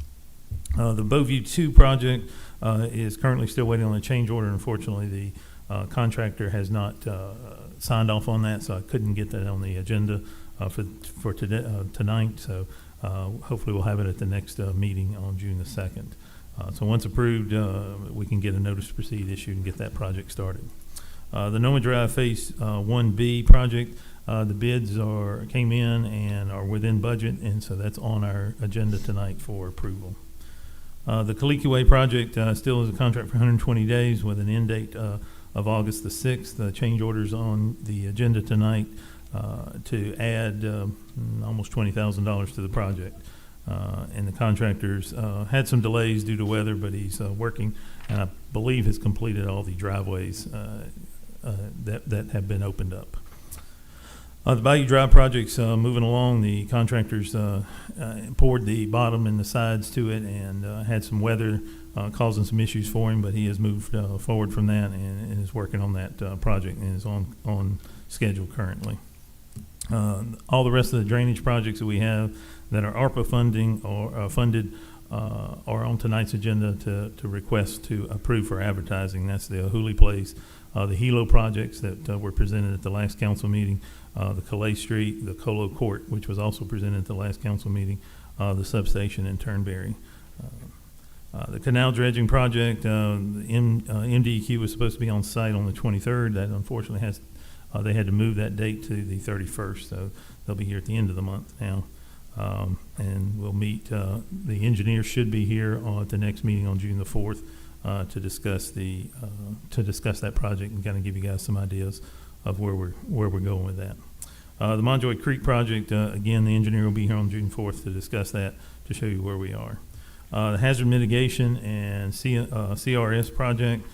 The Bowview 2 project is currently still waiting on a change order. Unfortunately, the contractor has not signed off on that, so I couldn't get that on the agenda for today, tonight. So hopefully we'll have it at the next meeting on June the 2nd. So once approved, we can get a notice to proceed issued and get that project started. The Noma Drive Phase 1B project, the bids came in and are within budget, and so that's on our agenda tonight for approval. The Kaliki Way project still is a contract for 120 days with an end date of August the 6th. The change orders on the agenda tonight to add almost $20,000 to the project. And the contractors had some delays due to weather, but he's working, and I believe has completed all the driveways that have been opened up. The Bayou Drive project's moving along. The contractors poured the bottom and the sides to it, and had some weather causing some issues for him, but he has moved forward from that and is working on that project and is on schedule currently. All the rest of the drainage projects that we have that are ARPA funding or funded are on tonight's agenda to request to approve for advertising. That's the Hooley Place, the Hilo projects that were presented at the last council meeting, the Calais Street, the Colo Court, which was also presented at the last council meeting, the substation in Turnberry. The canal dredging project, the MDEQ was supposed to be on site on the 23rd. That unfortunately they had to move that date to the 31st, so they'll be here at the end of the month now. And we'll meet, the engineer should be here at the next meeting on June the 4th to discuss that project and kind of give you guys some ideas of where we're going with that. The Montjoy Creek project, again, the engineer will be here on June 4th to discuss that, to show you where we are. The hazard mitigation and CRS project,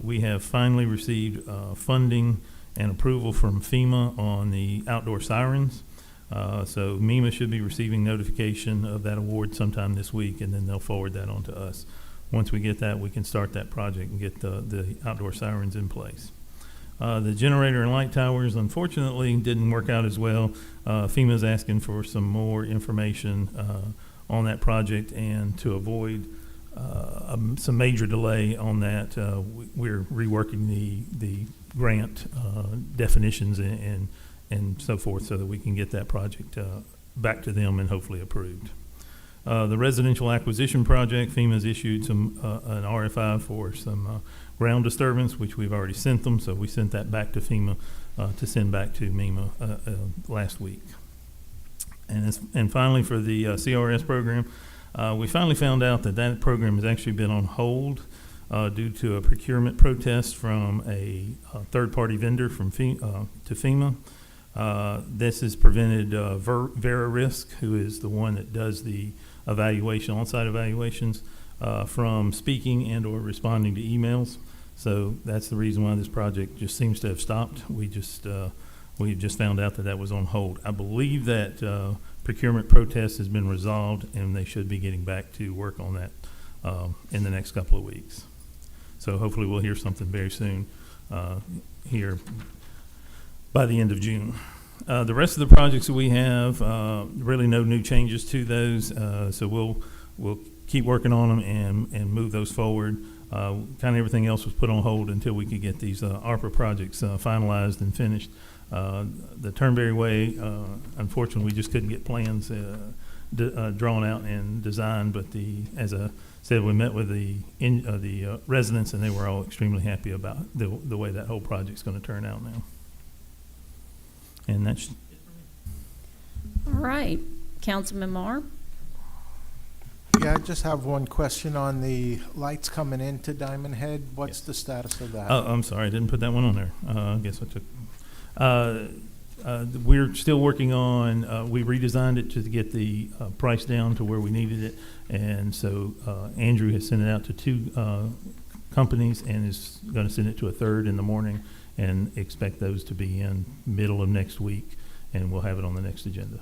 we have finally received funding and approval from FEMA on the outdoor sirens. So MEMA should be receiving notification of that award sometime this week, and then they'll forward that on to us. Once we get that, we can start that project and get the outdoor sirens in place. The generator and light towers, unfortunately, didn't work out as well. FEMA's asking for some more information on that project, and to avoid some major delay on that, we're reworking the grant definitions and so forth, so that we can get that project back to them and hopefully approved. The residential acquisition project, FEMA's issued an RFI for some ground disturbance, which we've already sent them, so we sent that back to FEMA to send back to MEMA last week. And finally, for the CRS program, we finally found out that program has actually been on hold due to a procurement protest from a third-party vendor from to FEMA. This has prevented VeraRisk, who is the one that does the on-site evaluations, from speaking and or responding to emails. So that's the reason why this project just seems to have stopped. We just found out that was on hold. I believe that procurement protest has been resolved, and they should be getting back to work on that in the next couple of weeks. So hopefully we'll hear something very soon here by the end of June. The rest of the projects that we have, really no new changes to those. So we'll keep working on them and move those forward. Kind of everything else was put on hold until we could get these ARPA projects finalized and finished. The Turnberry Way, unfortunately, we just couldn't get plans drawn out and designed. But as I said, we met with the residents, and they were all extremely happy about the way that whole project's going to turn out now. And that's All right, Councilman Marr? Yeah, I just have one question on the lights coming into Diamond Head. What's the status of that? Oh, I'm sorry, I didn't put that one on there. I guess I took. We're still working on. We redesigned it to get the price down to where we needed it, and so Andrew has sent it out to 2 companies and is going to send it to a third in the morning, and expect those to be in middle of next week, and we'll have it on the next agenda.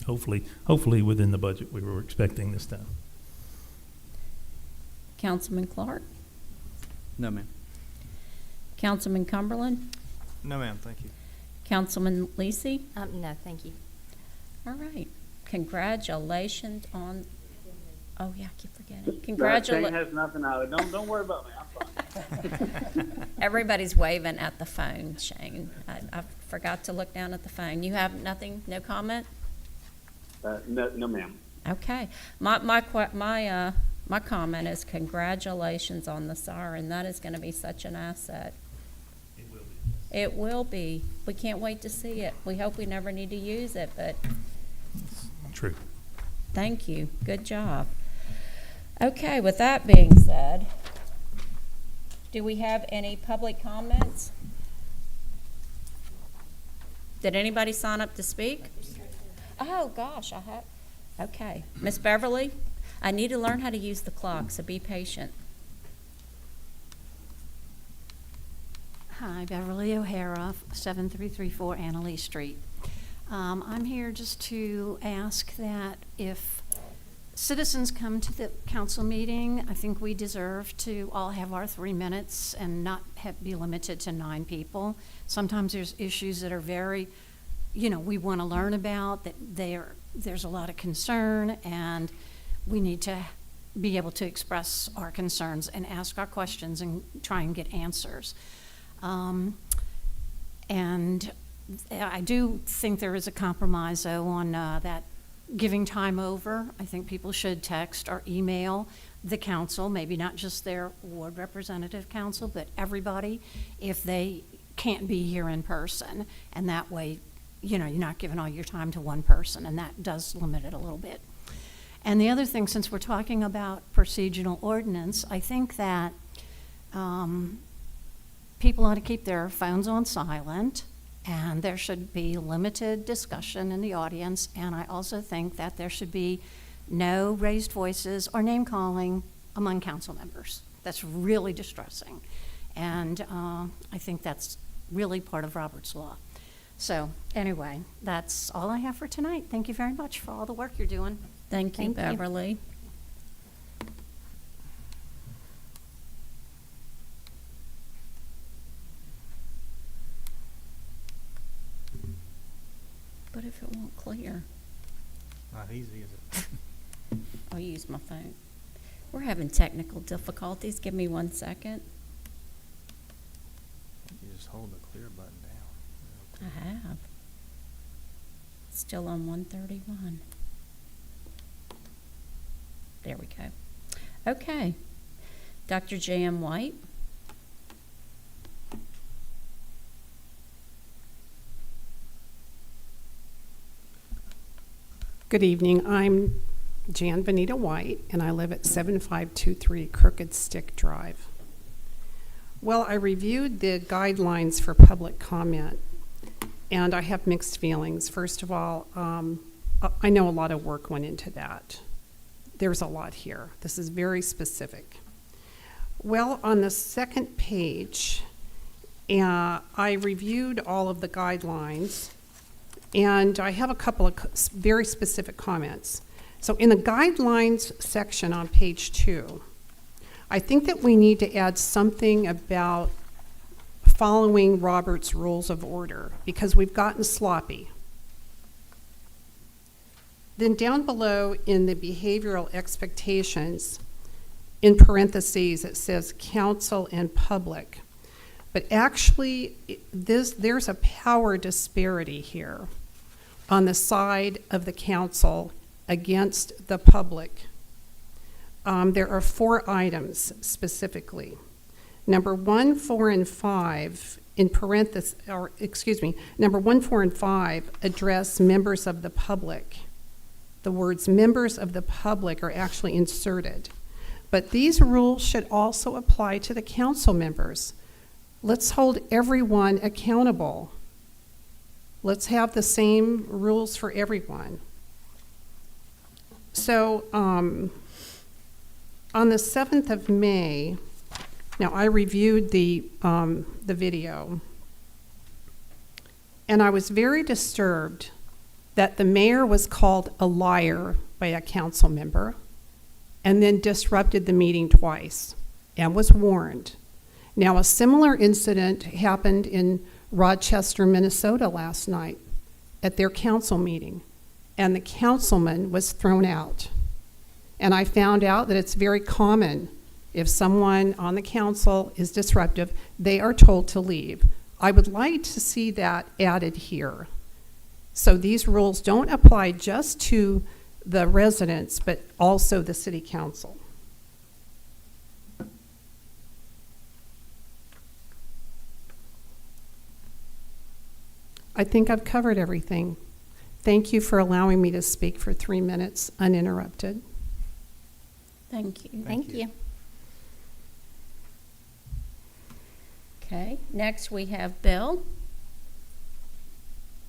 Hopefully within the budget we were expecting this time. Councilman Clark? No, ma'am. Councilman Cumberland? No, ma'am, thank you. Councilman Lisi? No, thank you. All right. Congratulations on, oh yeah, I keep forgetting. Shane Congratulations. has nothing out of it. Don't worry about me. I'm fine. Everybody's waving at the phone, Shane. I forgot to look down at the phone. You have nothing, no comment? No, ma'am. Okay. My comment is congratulations on the siren. That is going to be such an asset. It will be. It will be. We can't wait to see it. We hope we never need to use it, but True. thank you. Good job. Okay, with that being said, do we have any public comments? Did anybody sign up to speak? Oh, gosh, I have. Okay. Miss Beverly, I need to learn how to use the clock, so be patient. Hi, Beverly O'Hara, 7334 Annalise Street. I'm here just to ask that if citizens come to the council meeting, I think we deserve to all have our 3 minutes and not be limited to 9 people. Sometimes there's issues that are very, we want to learn about, that there's a lot of concern, and we need to be able to express our concerns and ask our questions and try and get answers. And I do think there is a compromise, though, on that giving time over. I think people should text or email the council, maybe not just their ward representative council, but everybody, if they can't be here in person. And that way, you're not giving all your time to one person, and that does limit it a little bit. And the other thing, since we're talking about procedural ordinance, I think that people ought to keep their phones on silent, and there should be limited discussion in the audience. And I also think that there should be no raised voices or name calling among council members. That's really distressing. And I think that's really part of Robert's law. So anyway, that's all I have for tonight. Thank you very much for all the work you're doing. Thank you, Beverly. But if it won't clear, Not easy, is it? I'll use my phone. We're having technical difficulties. Give me 1 second. You just hold the clear button down. I have. Still on 131. There we go. Okay. Dr. J.M. White. Good evening. I'm Jan Benita White, and I live at 7523 Crooked Stick Drive. Well, I reviewed the guidelines for public comment, and I have mixed feelings. First of all, I know a lot of work went into that. There's a lot here. This is very specific. Well, on the second page, I reviewed all of the guidelines, and I have a couple of very specific comments. So in the guidelines section on page 2, I think that we need to add something about following Robert's Rules of Order, because we've gotten sloppy. Then down below in the behavioral expectations, in parentheses, it says council and public. But actually, there's a power disparity here on the side of the council against the public. There are 4 items specifically. Number 1, 4, and 5 in parentheses, or excuse me, number 1, 4, and 5 address members of the public. The words members of the public are actually inserted. But these rules should also apply to the council members. Let's hold everyone accountable. Let's have the same rules for everyone. So on the 7th of May, now I reviewed the video, and I was very disturbed that the mayor was called a liar by a council member and then disrupted the meeting twice and was warned. Now, a similar incident happened in Rochester, Minnesota last night at their council meeting, and the councilman was thrown out. And I found out that it's very common if someone on the council is disruptive, they are told to leave. I would like to see that added here. So these rules don't apply just to the residents, but also the city council. I think I've covered everything. Thank you for allowing me to speak for 3 minutes uninterrupted. Thank you. Thank you. Okay, next we have Bill.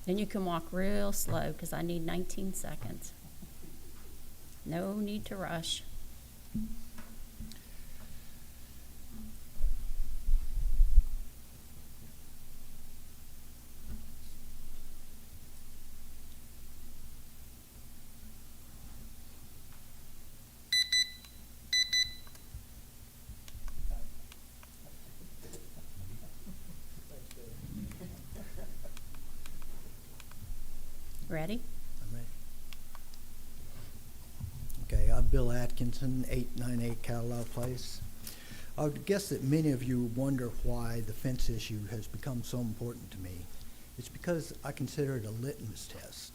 And you can walk real slow because I need 19 seconds. No need to rush. ready? Okay, I'm Bill Atkinson, 898 Catalina Place. I would guess that many of you wonder why the fence issue has become so important to me. It's because I consider it a litmus test.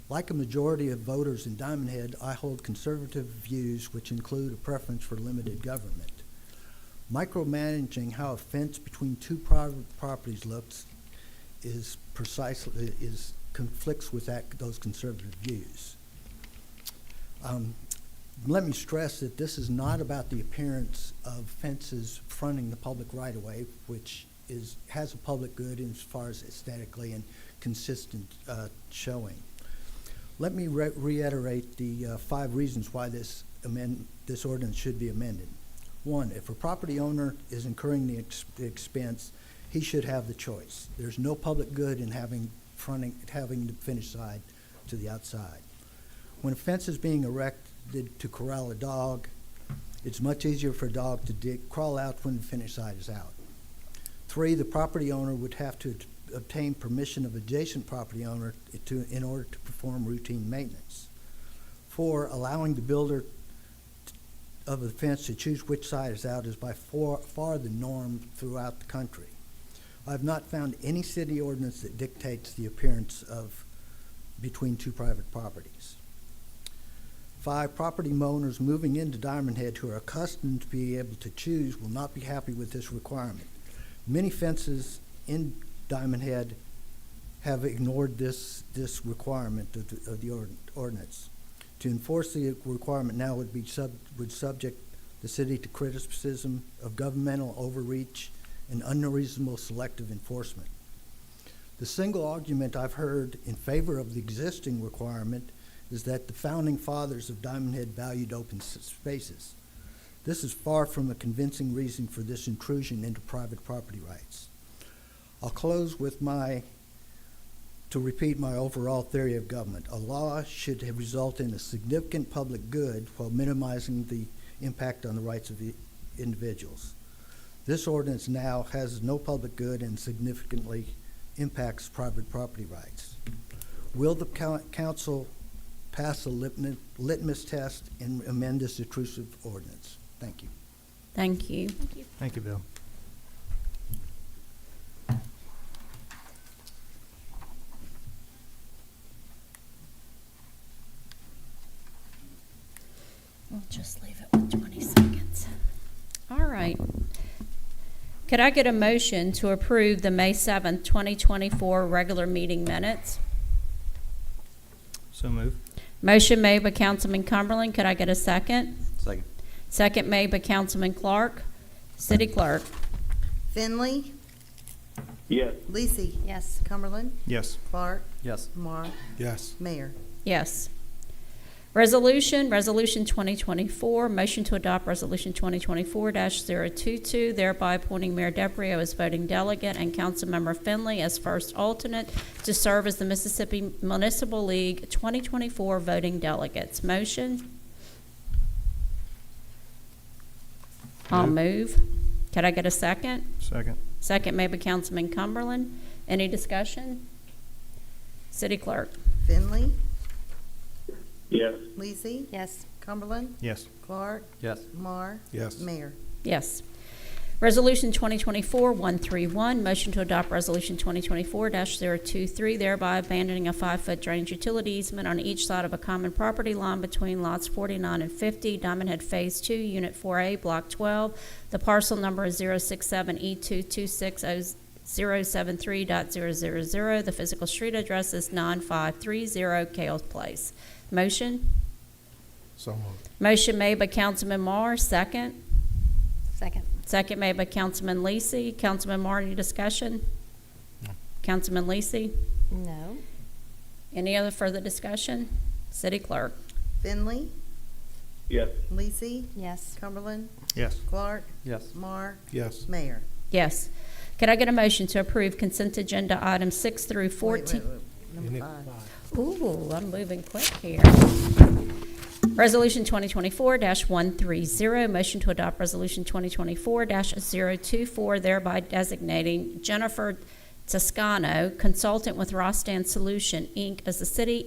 Like a majority of voters in Diamond Head, I hold conservative views which include a preference for limited government. Micromanaging how a fence between two private properties looks conflicts with those conservative views. Let me stress that this is not about the appearance of fences fronting the public right-of-way, which has a public good as far as aesthetically and consistent showing. Let me reiterate the 5 reasons why this ordinance should be amended. 1, if a property owner is incurring the expense, he should have the choice. There's no public good in having the finished side to the outside. When a fence is being erected to corral a dog, it's much easier for a dog to crawl out when the finished side is out. 3, the property owner would have to obtain permission of adjacent property owner in order to perform routine maintenance. 4, allowing the builder of the fence to choose which side is out is by far the norm throughout the country. I have not found any city ordinance that dictates the appearance of between two private properties. 5, property owners moving into Diamond Head who are accustomed to be able to choose will not be happy with this requirement. Many fences in Diamond Head have ignored this requirement of the ordinance. To enforce the requirement now would subject the city to criticism of governmental overreach and unreasonable selective enforcement. The single argument I've heard in favor of the existing requirement is that the founding fathers of Diamond Head valued open spaces. This is far from a convincing reason for this intrusion into private property rights. I'll close with to repeat my overall theory of government. A law should result in a significant public good while minimizing the impact on the rights of the individuals. This ordinance now has no public good and significantly impacts private property rights. Will the council pass a litmus test and amend this intrusive ordinance? Thank you. Thank you. Thank you, Bill. We'll just leave it with 20 seconds. All right. Could I get a motion to approve the May 7th, 2024 regular meeting minutes? So move. Motion made by Councilman Cumberland. Could I get a second? Second. Second made by Councilman Clark. City Clerk. Finley, Yes. Lisi, Yes. Cumberland, Yes. Clark, Yes. Marr, Yes. Mayor. Yes. Resolution 2024, motion to adopt Resolution 2024-022, thereby appointing Mayor DeBrio as voting delegate and Councilmember Finley as first alternate to serve as the Mississippi Municipal League 2024 voting delegates. Motion? I'll move. Could I get a second? Second. Second made by Councilman Cumberland. Any discussion? City Clerk. Finley, Yes. Lisi, Yes. Cumberland, Yes. Clark, Yes. Marr, Yes. Mayor. Yes. Resolution 2024-131, motion to adopt Resolution 2024-023, thereby abandoning a 5-foot drainage utility easement on each side of a common property line between lots 49 and 50, Diamond Head Phase 2, Unit 4A, Block 12. The parcel number is 067E2260073.000. The physical street address is 9530 Kales Place. Motion? So moved. Motion made by Councilman Marr, second. Second. Second made by Councilman Lisi. Councilman Marr, any discussion? No. Councilman Lisi? No. Any other further discussion? City Clerk. Finley, Yes. Lisi, Yes. Cumberland, Yes. Clark, Yes. Marr, Yes. Mayor. Yes. Could I get a motion to approve consent agenda items 6 through 14? Wait, Number Unit 5. Ooh, I'm moving quick here. Resolution 2024-130, motion to adopt Resolution 2024-024, thereby designating Jennifer Toscano, consultant with Rostan Solution, Inc., as the City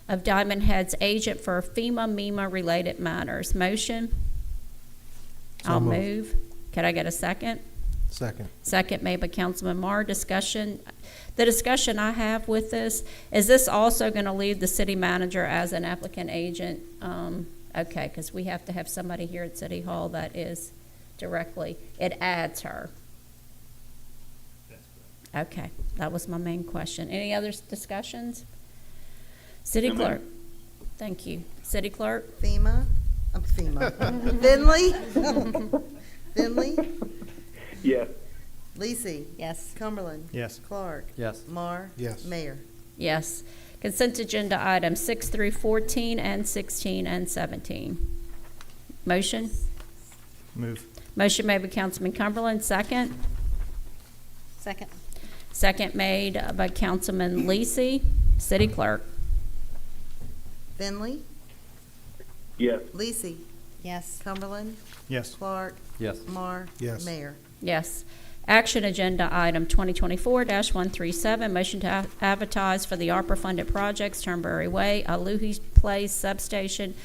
of Diamond Head's agent for FEMA-MEMA-related matters. Motion? So I'll moved. move. Can I get a second? Second. Second made by Councilman Marr. Discussion. The discussion I have with this, is this also going to leave the city manager as an applicant agent? Okay, because we have to have somebody here at City Hall that is directly, it adds her. Okay, that was my main question. Any other discussions? City No, ma'am. clerk. Thank you. City clerk? FEMA, Finley, Finley, Yes. Lisi, Yes. Cumberland, Yes. Clark, Yes. Marr, Yes. Mayor. Yes. Consent agenda items 6 through 14 and 16 and 17. Motion? Move. Motion made by Councilman Cumberland, second. Second. Second made by Councilman Lisi. City clerk? Finley, Yes. Lisi, Yes. Cumberland, Yes. Clark, Yes. Marr, Yes. Mayor. Yes. Action agenda item 2024-137, motion to advertise for the ARPA-funded projects, Turnberry Way, Aluhi Place Substation,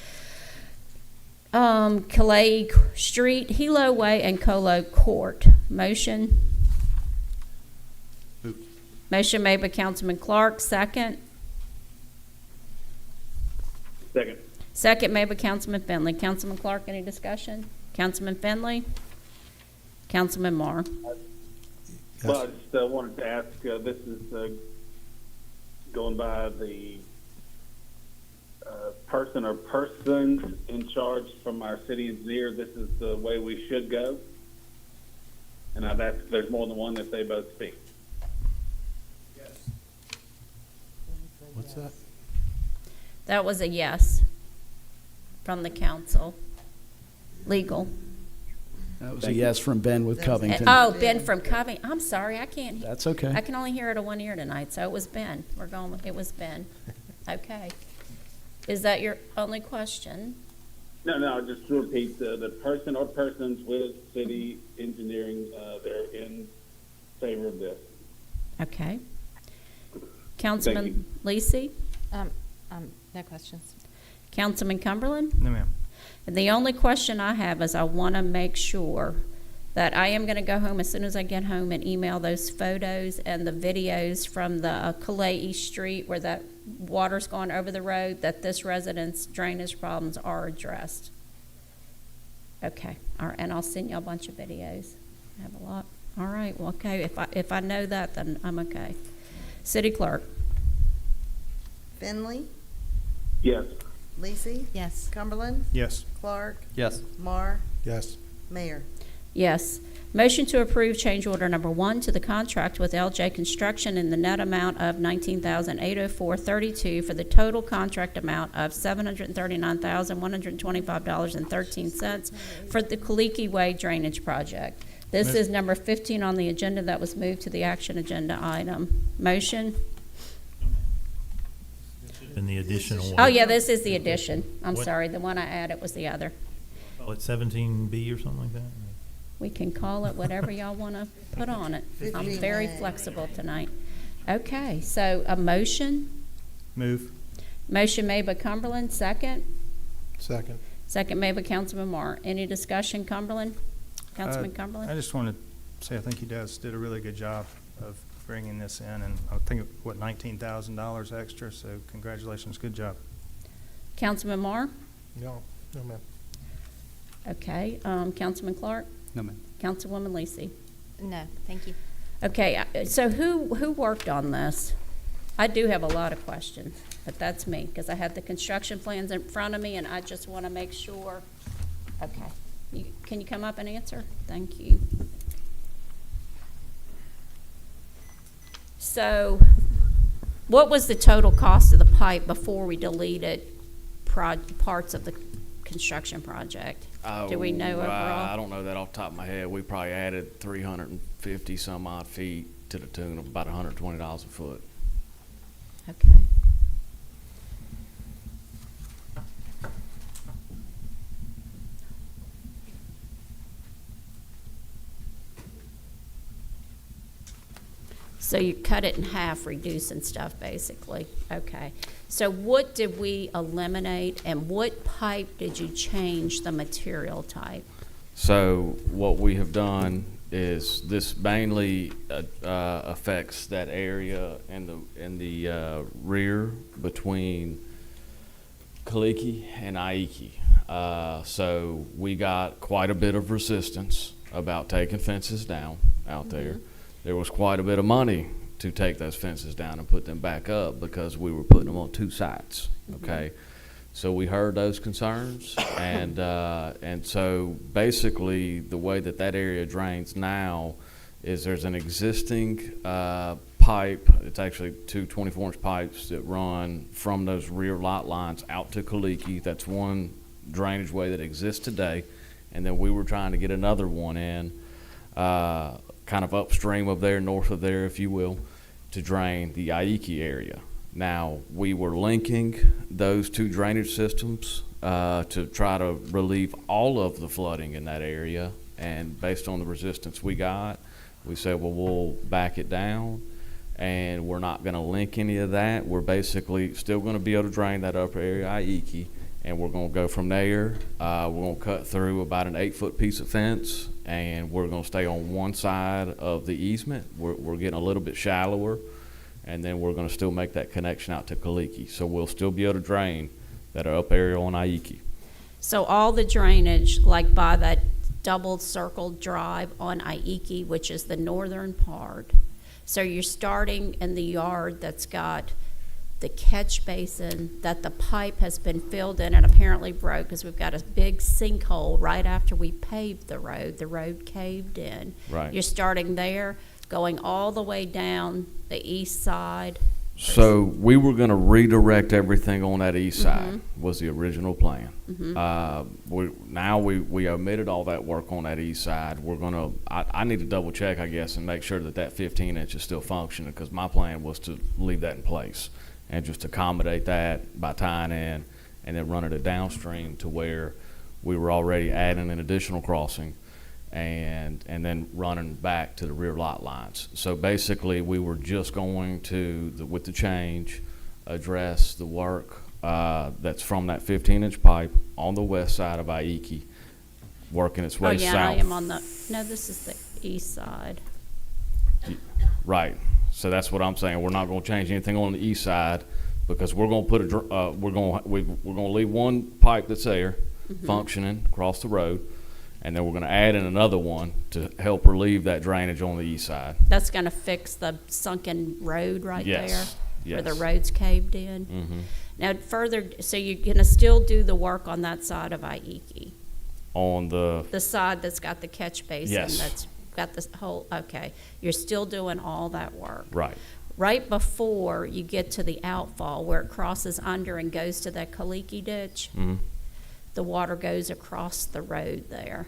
Calais Street, Hilo Way, and Colo Court. Motion? Move. Motion made by Councilman Clark, second. Second. Second made by Councilman Finley. Councilman Clark, any discussion? Councilman Finley? Councilman Marr? Well, I just wanted to ask, this is going by the person or persons in charge from our city engineer. This is the way we should go. And I've asked if there's more than one, if they both speak. What's that? That was a yes from the council. Legal. That was a yes from Ben with That was- Covington. Oh, Ben from Covington. I'm sorry, I can't. That's okay. I can only hear it of one ear tonight, so it was Ben. We're going with, it was Ben. Okay. Is that your only question? No, just to repeat, the person or persons with city engineering, they're in favor of this. Okay. Councilman Lisi? No questions. Councilman Cumberland? No, ma'am. And the only question I have is I want to make sure that I am going to go home as soon as I get home and email those photos and the videos from the Calais East Street where that water's going over the road, that this resident's drainage problems are addressed. Okay, all right, and I'll send you a bunch of videos. I have a lot. All right, well, okay, if I know that, then I'm okay. City clerk? Finley, Yes. Lisi, Yes. Cumberland, Yes. Clark, Yes. Marr, Yes. Mayor. Yes. Motion to approve change order number 1 to the contract with LJ Construction in the net amount of $19,804.32 for the total contract amount of $739,125.13 for the Kaliki Way Drainage Project. This is number 15 on the agenda that was moved to the action agenda item. Motion? And the additional one. Oh, yeah, this is the addition. I'm What? sorry, the one I added was the other. Call it 17B or something like that? We can call it whatever y'all want to put on it. I'm very 15A. flexible tonight. Okay, so a motion? Move. Motion made by Cumberland, second. Second. Second made by Councilman Marr. Any discussion, Cumberland? Councilman I Cumberland? just want to say I think you guys did a really good job of bringing this in, and I think, what, $19,000 extra, so congratulations, good job. Councilman Marr? No, no, ma'am. Okay, Councilman Clark? No, ma'am. Councilwoman Lisi? No, thank you. Okay, so who worked on this? I do have a lot of questions, but that's me, because I have the construction plans in front of me, and I just want to make sure. Okay. Can you come up and answer? Thank you. So, what was the total cost of the pipe before we deleted parts of the construction project? Do we know overall? I don't know that off the top of my head. We probably added 350 some odd feet to the tune of about $120 a foot. Okay. So you cut it in half, reducing stuff, basically. Okay. So what did we eliminate, and what pipe did you change the material type? So what we have done is this mainly affects that area in the rear between Kaliki and Aiki. So we got quite a bit of resistance about taking fences down out there. There was quite a bit of money to take those fences down and put them back up because we were putting them on two sites. Okay. So we heard those concerns, and so basically the way that area drains now is there's an existing pipe. It's actually two 24-inch pipes that run from those rear lot lines out to Kaliki. That's one drainage way that exists today, and then we were trying to get another one in, kind of upstream of there, north of there, if you will, to drain the Aiki area. Now, we were linking those two drainage systems to try to relieve all of the flooding in that area, and based on the resistance we got, we said, well, we'll back it down, and we're not going to link any of that. We're basically still going to be able to drain that upper area, Aiki, and we're going to go from there. We're going to cut through about an 8-foot piece of fence, and we're going to stay on one side of the easement. We're getting a little bit shallower, and then we're going to still make that connection out to Kaliki. So we'll still be able to drain that up area on Aiki. So all the drainage, like by that double circled drive on Aiki, which is the northern part, so you're starting in the yard that's got the catch basin that the pipe has been filled in and apparently broke because we've got a big sinkhole right after we paved the road caved in. Right. You're starting there, going all the way down the east side. So we were going to redirect everything on that east side was the original plan. We omitted all that work on that east side. We're going to, I need to double check, I guess, and make sure that 15-inch is still functioning, because my plan was to leave that in place and just accommodate that by tying in and then running it downstream to where we were already adding an additional crossing and then running back to the rear lot lines. So basically we were just going to, with the change, address the work that's from that 15-inch pipe on the west side of Aiki, working its way south. Oh, yeah, I am on the, no, this is the east side. Right. So that's what I'm saying. We're not going to change anything on the east side because we're going to put we're going to leave one pipe that's there functioning across the road, and then we're going to add in another one to help relieve that drainage on the east side. That's going to fix the sunken road right there where the Yes. road's caved in. Now further, so you're going to still do the work on that side of Aiki? On The side that's got the catch basin, Yes. that's got this whole, okay. You're still doing all that work. Right. Right before you get to the outfall where it crosses under and goes to that Kaliki ditch, the water goes across the road there.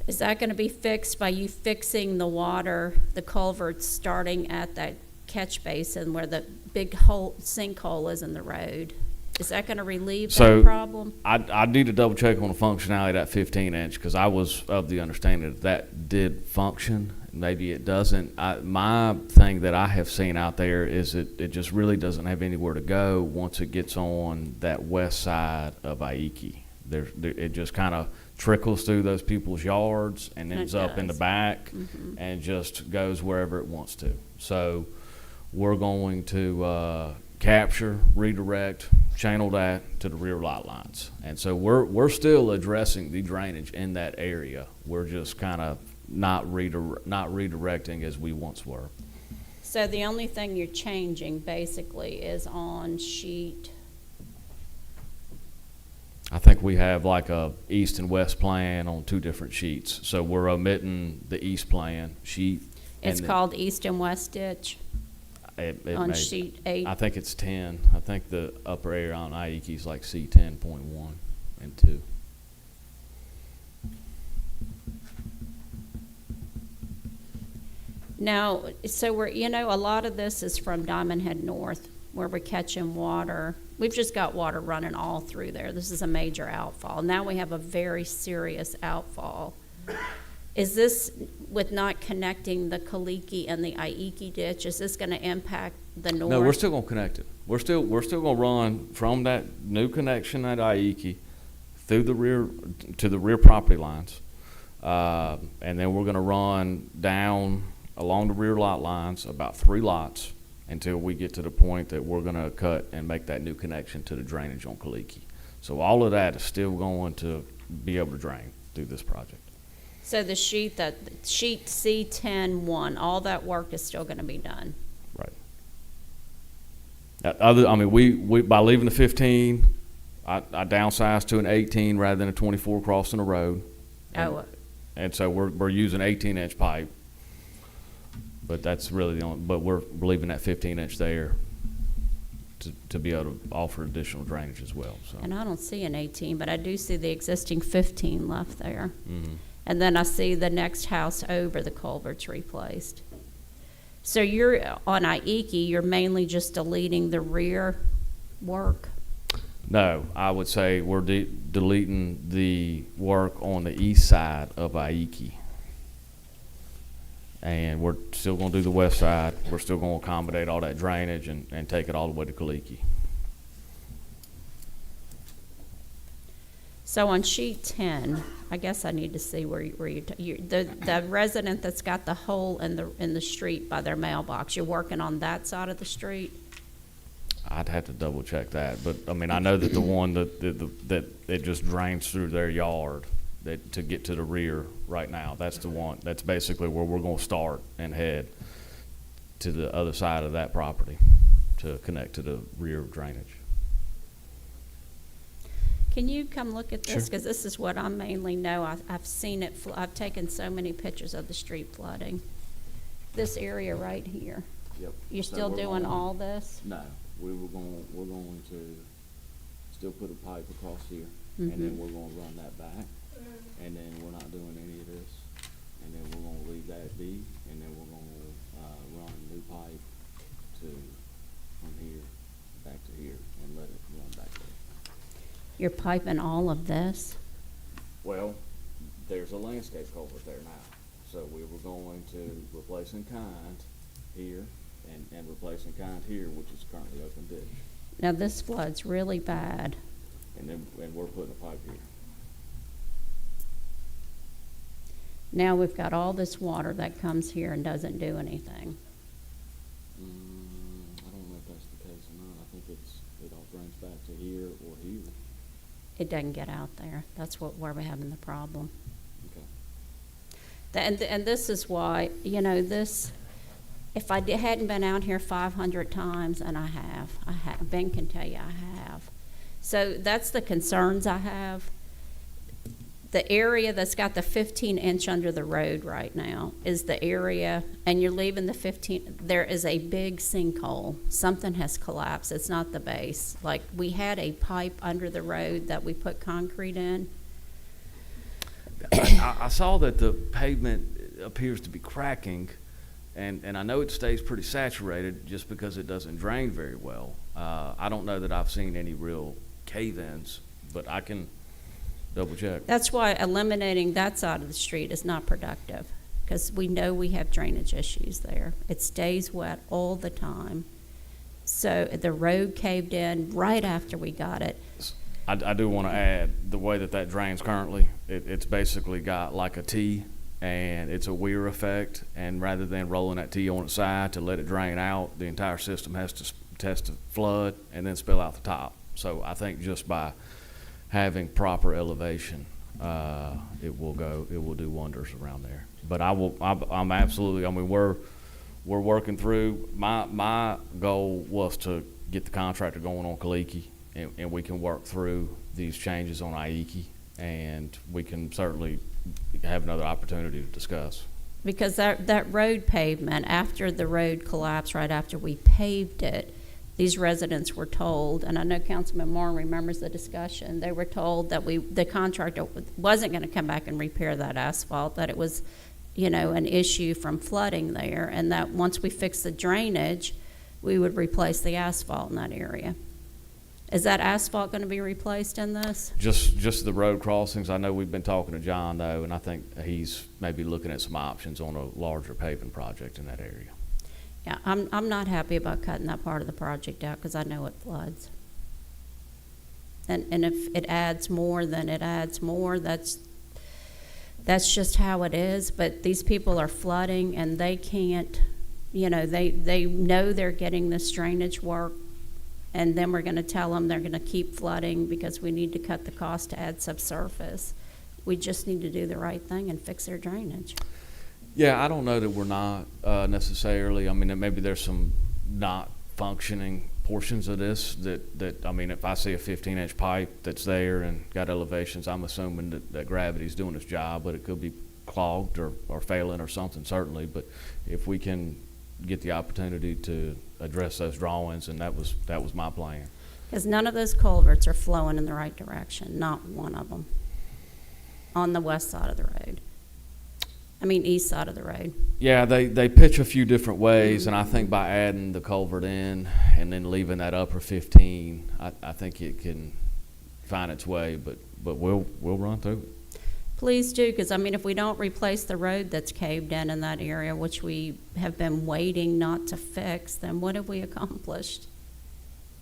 Is that going to be fixed by you fixing the water, the culverts starting at that catch basin where the big sinkhole is in the road? Is that going to relieve that problem? I need to double check on the functionality of that 15-inch because I was of the understanding that did function. Maybe it doesn't. My thing that I have seen out there is it just really doesn't have anywhere to go once it gets on that west side of Aiki. It just kind of trickles through those people's yards and ends up in the back and just goes wherever it wants to. So we're going to capture, redirect, channel that to the rear lot lines. And so we're still addressing the drainage in that area. We're just kind of not redirecting as we once were. So the only thing you're changing basically is on sheet. I think we have like a east and west plan on two different sheets. So we're omitting the east plan sheet. It's called east and west ditch on sheet 8. I think it's 10. I think the upper area on Aiki is like C10.1 and 2. Now, so we're, a lot of this is from Diamond Head North where we're catching water. We've just got water running all through there. This is a major outfall. Now we have a very serious outfall Is this, with not connecting the Kaliki and the Aiki ditch, is this gonna impact the north? No, we're still gonna connect it. We're still gonna run from that new connection at Aiki through the rear, to the rear property lines. And then we're gonna run down along the rear lot lines, about 3 lots, until we get to the point that we're gonna cut and make that new connection to the drainage on Kaliki. So all of that is still going to be able to drain through this project. So the sheet C10-1, all that work is still gonna be done? Right. We by leaving the 15, I downsized to an 18 rather than a 24 crossing the road. And so we're using 18-inch pipe, but that's really the only, but we're leaving that 15-inch there to be able to offer additional drainage as well, so. And I don't see an 18, but I do see the existing 15 left there. Mhm. And then I see the next house over, the culvert's replaced. So you're, on Aiki, you're mainly just deleting the rear work? No, I would say we're deleting the work on the east side of Aiki. And we're still gonna do the west side. We're still gonna accommodate all that drainage and take it all the way to Kaliki. So on sheet 10, I guess I need to see where the resident that's got the hole in the street by their mailbox, you're working on that side of the street? I'd have to double check that, but I mean, I know that the one that it just drains through their yard to get to the rear right now, that's the one, that's basically where we're gonna start and head to the other side of that property to connect to the rear drainage. Can you come look at this? Sure. Because this is what I mainly know. I've seen it, I've taken so many pictures of the street flooding. This area right here. Yep. You're So still we're doing going- all this? No, we're going to still put a pipe across here, and then Mhm. we're gonna run that back, and then we're not doing any of this, and then we're gonna leave that be, and then we're gonna, run new pipe from here back to here, and let it run back there. You're piping all of this? Well, there's a landscape culvert there now, so we were going to replace in kind here, and replace in kind here, which is currently open ditch. Now, this flood's really bad. And we're putting a pipe here. Now we've got all this water that comes here and doesn't do anything. I don't know if that's the case or not. I think it all drains back to here or here. It doesn't get out there. That's where we're having the problem. Okay. And this is why, this, if I hadn't been out here 500 times, and I have, Ben can tell you I have. So that's the concerns I have. The area that's got the 15-inch under the road right now is the area, and you're leaving the 15, there is a big sinkhole. Something has collapsed. It's not the base. Like, we had a pipe under the road that we put concrete in. I saw that the pavement appears to be cracking, and I know it stays pretty saturated just because it doesn't drain very well. I don't know that I've seen any real cave-ins, but I can double check. That's why eliminating that side of the street is not productive, because we know we have drainage issues there. It stays wet all the time. So the road caved in right after we got it. I do want to add, the way that drains currently, it's basically got like a T, and it's a weir effect, and rather than rolling that T on its side to let it drain out, the entire system has to test to flood and then spill out the top. So I think just by having proper elevation, it will do wonders around there. But I'm absolutely, we're working through, my goal was to get the contractor going on Kaliki, and we can work through these changes on Aiki, and we can certainly have another opportunity to discuss. Because that road pavement, after the road collapsed, right after we paved it, these residents were told, and I know Councilman Moore remembers the discussion, they were told that the contractor wasn't going to come back and repair that asphalt, that it was, an issue from flooding there, and that once we fixed the drainage, we would replace the asphalt in that area. Is that asphalt gonna be replaced in this? Just the road crossings. I know we've been talking to John though, and I think he's maybe looking at some options on a larger paving project in that area. Yeah, I'm not happy about cutting that part of the project out, because I know it floods. And if it adds more, then it adds more, that's just how it is, but these people are flooding, and they can't, you know, they know they're getting this drainage work, and then we're gonna tell them they're gonna keep flooding because we need to cut the cost to add subsurface. We just need to do the right thing and fix their drainage. Yeah, I don't know that we're not necessarily. I mean, maybe there's some not functioning portions of this that I mean, if I see a 15-inch pipe that's there and got elevations, I'm assuming that gravity's doing its job, but it could be clogged or failing or something, certainly. But if we can get the opportunity to address those drawings, and that was my plan. Because none of those culverts are flowing in the right direction, not one of them, on the west side of the road. I mean, east side of the road. Yeah, they pitch a few different ways, and I think by adding the culvert in and then leaving that upper 15, I think it can find its way, but we'll run through it. Please do, because I mean, if we don't replace the road that's caved in that area, which we have been waiting not to fix, then what have we accomplished?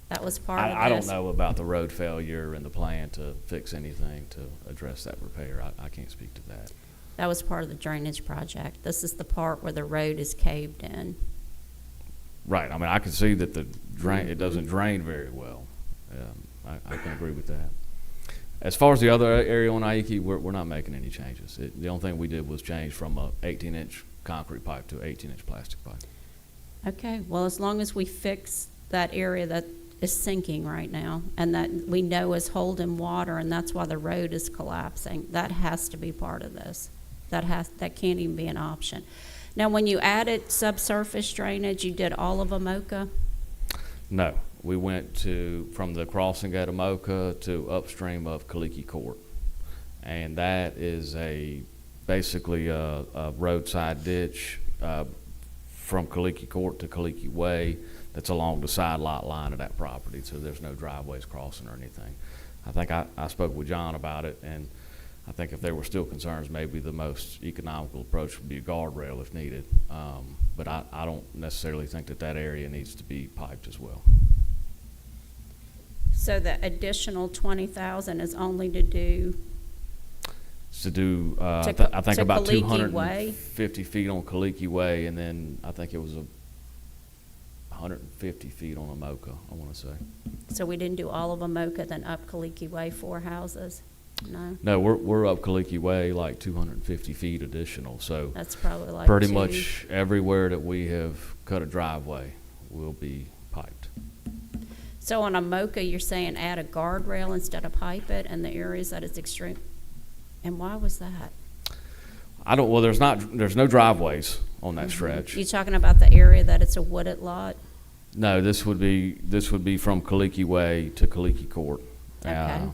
That was part of this. I don't know about the road failure and the plan to fix anything to address that repair. I can't speak to that. That was part of the drainage project. This is the part where the road is caved in. Right. I mean, I can see that it doesn't drain very well. I can agree with that. As far as the other area on Aiki, we're not making any changes. The only thing we did was change from a 18-inch concrete pipe to an 18-inch plastic pipe. Okay, well, as long as we fix that area that is sinking right now, and that we know is holding water, and that's why the road is collapsing, that has to be part of this. That can't even be an option. Now, when you added subsurface drainage, you did all of Amoka? No, we went from the crossing at Amoka to upstream of Kaliki Court. And that is basically a roadside ditch from Kaliki Court to Kaliki Way that's along the side lot line of that property, so there's no driveways crossing or anything. I think I spoke with John about it, and I think if there were still concerns, maybe the most economical approach would be a guardrail if needed. But I don't necessarily think that area needs to be piped as well. So the additional 20,000 is only to do? To do, I think about 250 feet on Kaliki Way, and then I think it was 150 feet on Amoka, I want to say. So we didn't do all of Amoka, then up Kaliki Way, 4 houses? No? No, we're up Kaliki Way like 250 feet additional, so. That's probably like pretty 2. much everywhere that we have cut a driveway will be piped. So on Amoka, you're saying add a guardrail instead of pipe it in the areas that it's extreme? And why was that? Well, there's no driveways on that stretch. You talking about the area that it's a wooded lot? No, this would be from Kaliki Way to Kaliki Court. Okay.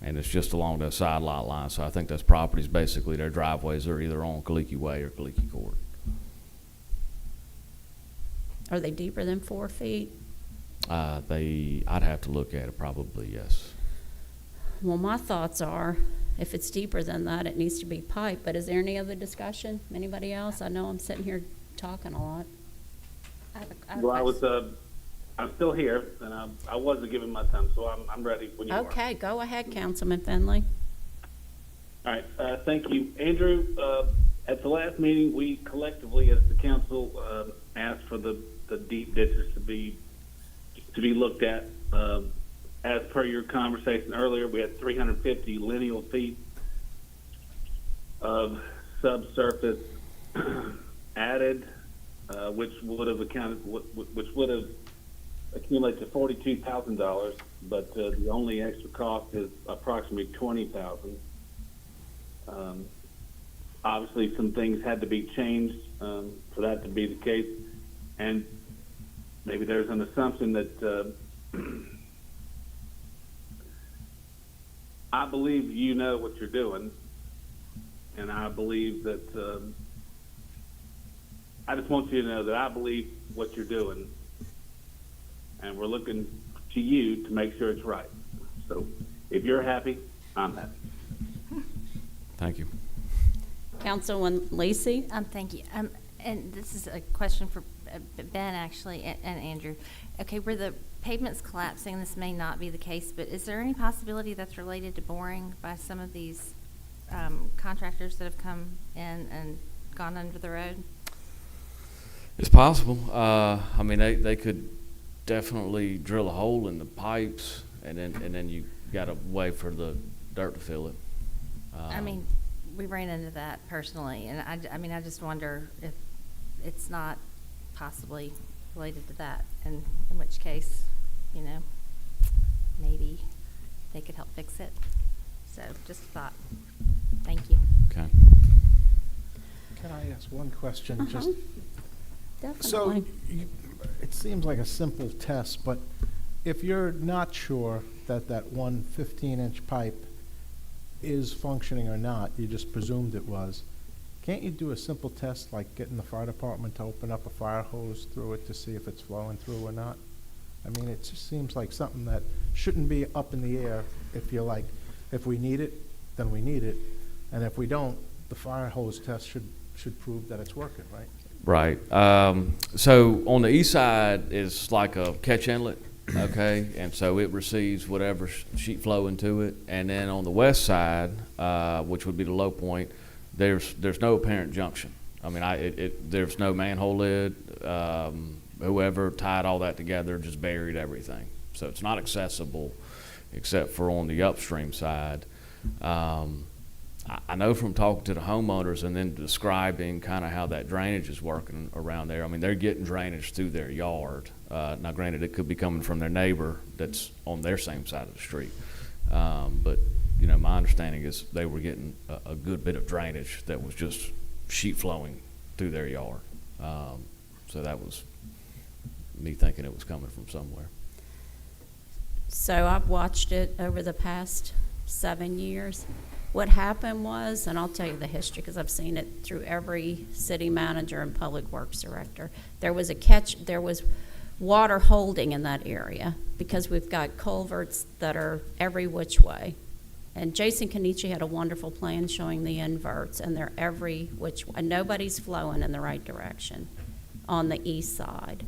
And it's just along the side lot line, so I think those properties, basically their driveways are either on Kaliki Way or Kaliki Court. Are they deeper than 4 feet? I'd have to look at it, probably, yes. Well, my thoughts are, if it's deeper than that, it needs to be piped, but is there any other discussion? Anybody else? I know I'm sitting here talking a lot. Well, I'm still here, and I wasn't giving my time, so I'm ready when you are. Okay, go ahead, Councilman Finley. All right, thank you. Andrew, at the last meeting, we collectively, as the council, asked for the deep ditches to be looked at. As per your conversation earlier, we had 350 lineal feet of subsurface added, which would have accumulated to $42,000, but the only extra cost is approximately $20,000. Obviously, some things had to be changed for that to be the case, and maybe there's an assumption that I believe you know what you're doing, and I believe that I just want you to know that I believe what you're doing, and we're looking to you to make sure it's right. So if you're happy, I'm happy. Thank you. Councilwoman Lacey? Thank you. And this is a question for Ben, actually, and Andrew. Okay, where the pavement's collapsing, this may not be the case, but is there any possibility that's related to boring by some of these contractors that have come in and gone under the road? It's possible. I mean, they could definitely drill a hole in the pipes, and then you got to wait for the dirt to fill it. I mean, we ran into that personally, and I mean, I just wonder if it's not possibly related to that, and in which case, you know, maybe they could help fix it. So just a thought. Thank you. Okay. Can I ask one question? Just Definitely. so it seems like a simple test, but if you're not sure that that one 15-inch pipe is functioning or not, you just presumed it was, can't you do a simple test like getting the fire department to open up a fire hose through it to see if it's flowing through or not? I mean, it just seems like something that shouldn't be up in the air. If you're like, if we need it, then we need it, and if we don't, the fire hose test should prove that it's working, right? Right. So on the east side is like a catch inlet, okay, and so it receives whatever sheet flow into it. And then on the west side, which would be the low point, there's no apparent junction. I mean, there's no manhole lid. Whoever tied all that together just buried everything. So it's not accessible except for on the upstream side. I know from talking to the homeowners and then describing kind of how that drainage is working around there. I mean, they're getting drainage through their yard. Now, granted, it could be coming from their neighbor that's on their same side of the street. But, you know, my understanding is they were getting a good bit of drainage that was just sheet flowing through their yard. So that was me thinking it was coming from somewhere. So I've watched it over the past 7 years. What happened was, and I'll tell you the history because I've seen it through every city manager and public works director, there was water holding in that area because we've got culverts that are every which way. And Jason Kenichi had a wonderful plan showing the inverts, and they're every which way. Nobody's flowing in the right direction on the east side.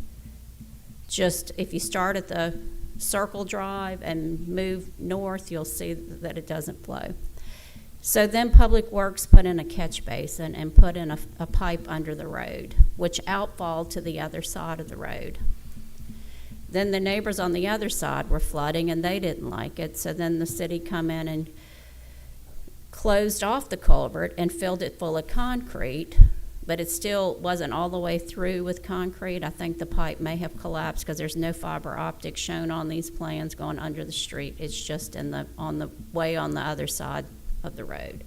Just if you start at the Circle Drive and move north, you'll see that it doesn't flow. So then Public Works put in a catch basin and put in a pipe under the road, which outfalled to the other side of the road. Then the neighbors on the other side were flooding and they didn't like it, so then the city come in and closed off the culvert and filled it full of concrete, but it still wasn't all the way through with concrete. I think the pipe may have collapsed because there's no fiber optic shown on these plans going under the street. It's just on the way on the other side of the road.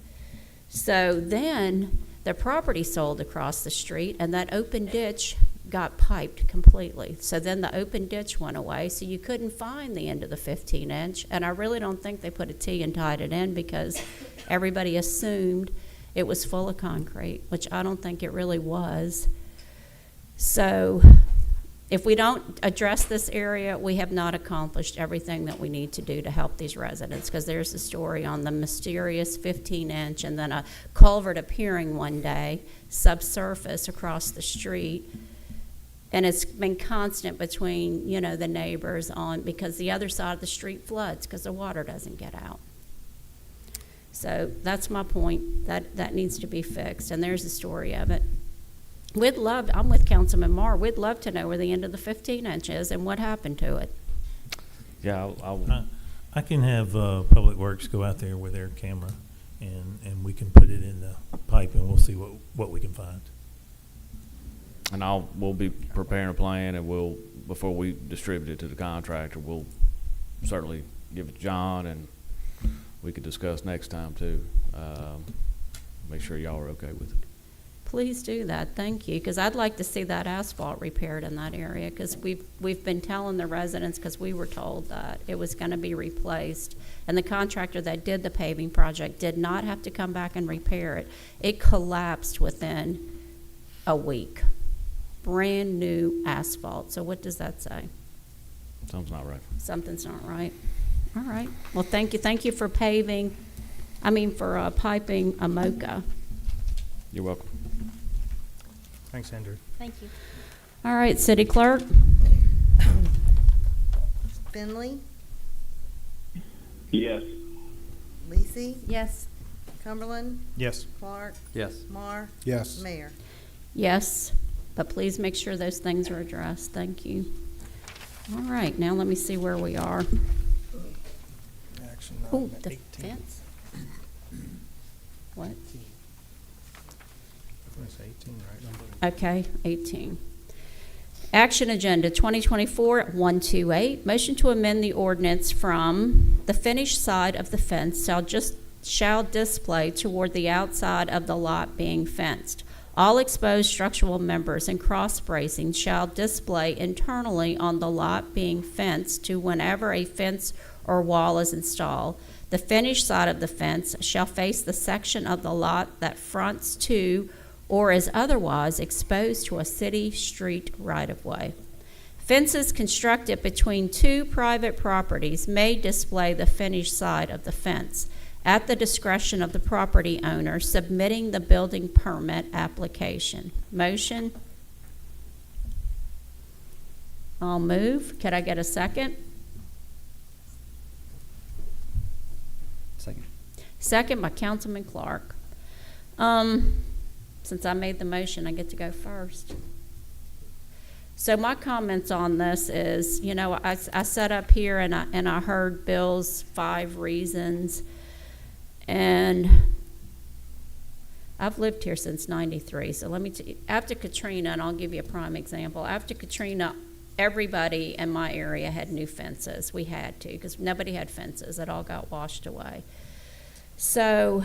So then the property sold across the street and that open ditch got piped completely. So then the open ditch went away, so you couldn't find the end of the 15-inch. And I really don't think they put a T and tied it in because everybody assumed it was full of concrete, which I don't think it really was. So if we don't address this area, we have not accomplished everything that we need to do to help these residents, because there's a story on the mysterious 15-inch and then a culvert appearing one day subsurface across the street. And it's been constant between, you know, the neighbors because the other side of the street floods because the water doesn't get out. So that's my point, that needs to be fixed, and there's the story of it. I'm with Councilman Marr, we'd love to know where the end of the 15-inch is and what happened to it. Yeah, I can have Public Works go out there with their camera, and we can put it in the pipe, and we'll see what we can find. And we'll be preparing a plan, and before we distribute it to the contractor, we'll certainly give it to John, and we could discuss next time too. Make sure y'all are okay with it. Please do that, thank you, because I'd like to see that asphalt repaired in that area, because we've been telling the residents, because we were told that it was going to be replaced, and the contractor that did the paving project did not have to come back and repair it. It collapsed within a week. Brand new asphalt. So what does that say? Something's not right. Something's not right. All right. Well, thank you for piping Amoka. You're welcome. Thanks, Andrew. Thank you. All right, City Clerk? Finley, Yes. Lisi, Yes. Cumberland, Yes. Clark, Yes. Mar, Yes. Mayor. Yes, but please make sure those things are addressed. Thank you. All right, now let me see where we are. Action Oh, item the 18. fence? What? I'm gonna say 18, right? Okay, 18. Action Agenda 2024-128, motion to amend the ordinance from the finished side of the fence shall display toward the outside of the lot being fenced. All exposed structural members and cross bracing shall display internally on the lot being fenced to whenever a fence or wall is installed. The finished side of the fence shall face the section of the lot that fronts to or is otherwise exposed to a city street right-of-way. Fences constructed between two private properties may display the finished side of the fence at the discretion of the property owner submitting the building permit application. Motion? I'll move. Could I get a second? Second. Second by Councilman Clark. Since I made the motion, I get to go first. So my comments on this is, I sat up here and I heard Bill's 5 reasons, and I've lived here since '93. So let me after Katrina, and I'll give you a prime example. After Katrina, everybody in my area had new fences. We had to, because nobody had fences. It all got washed away. So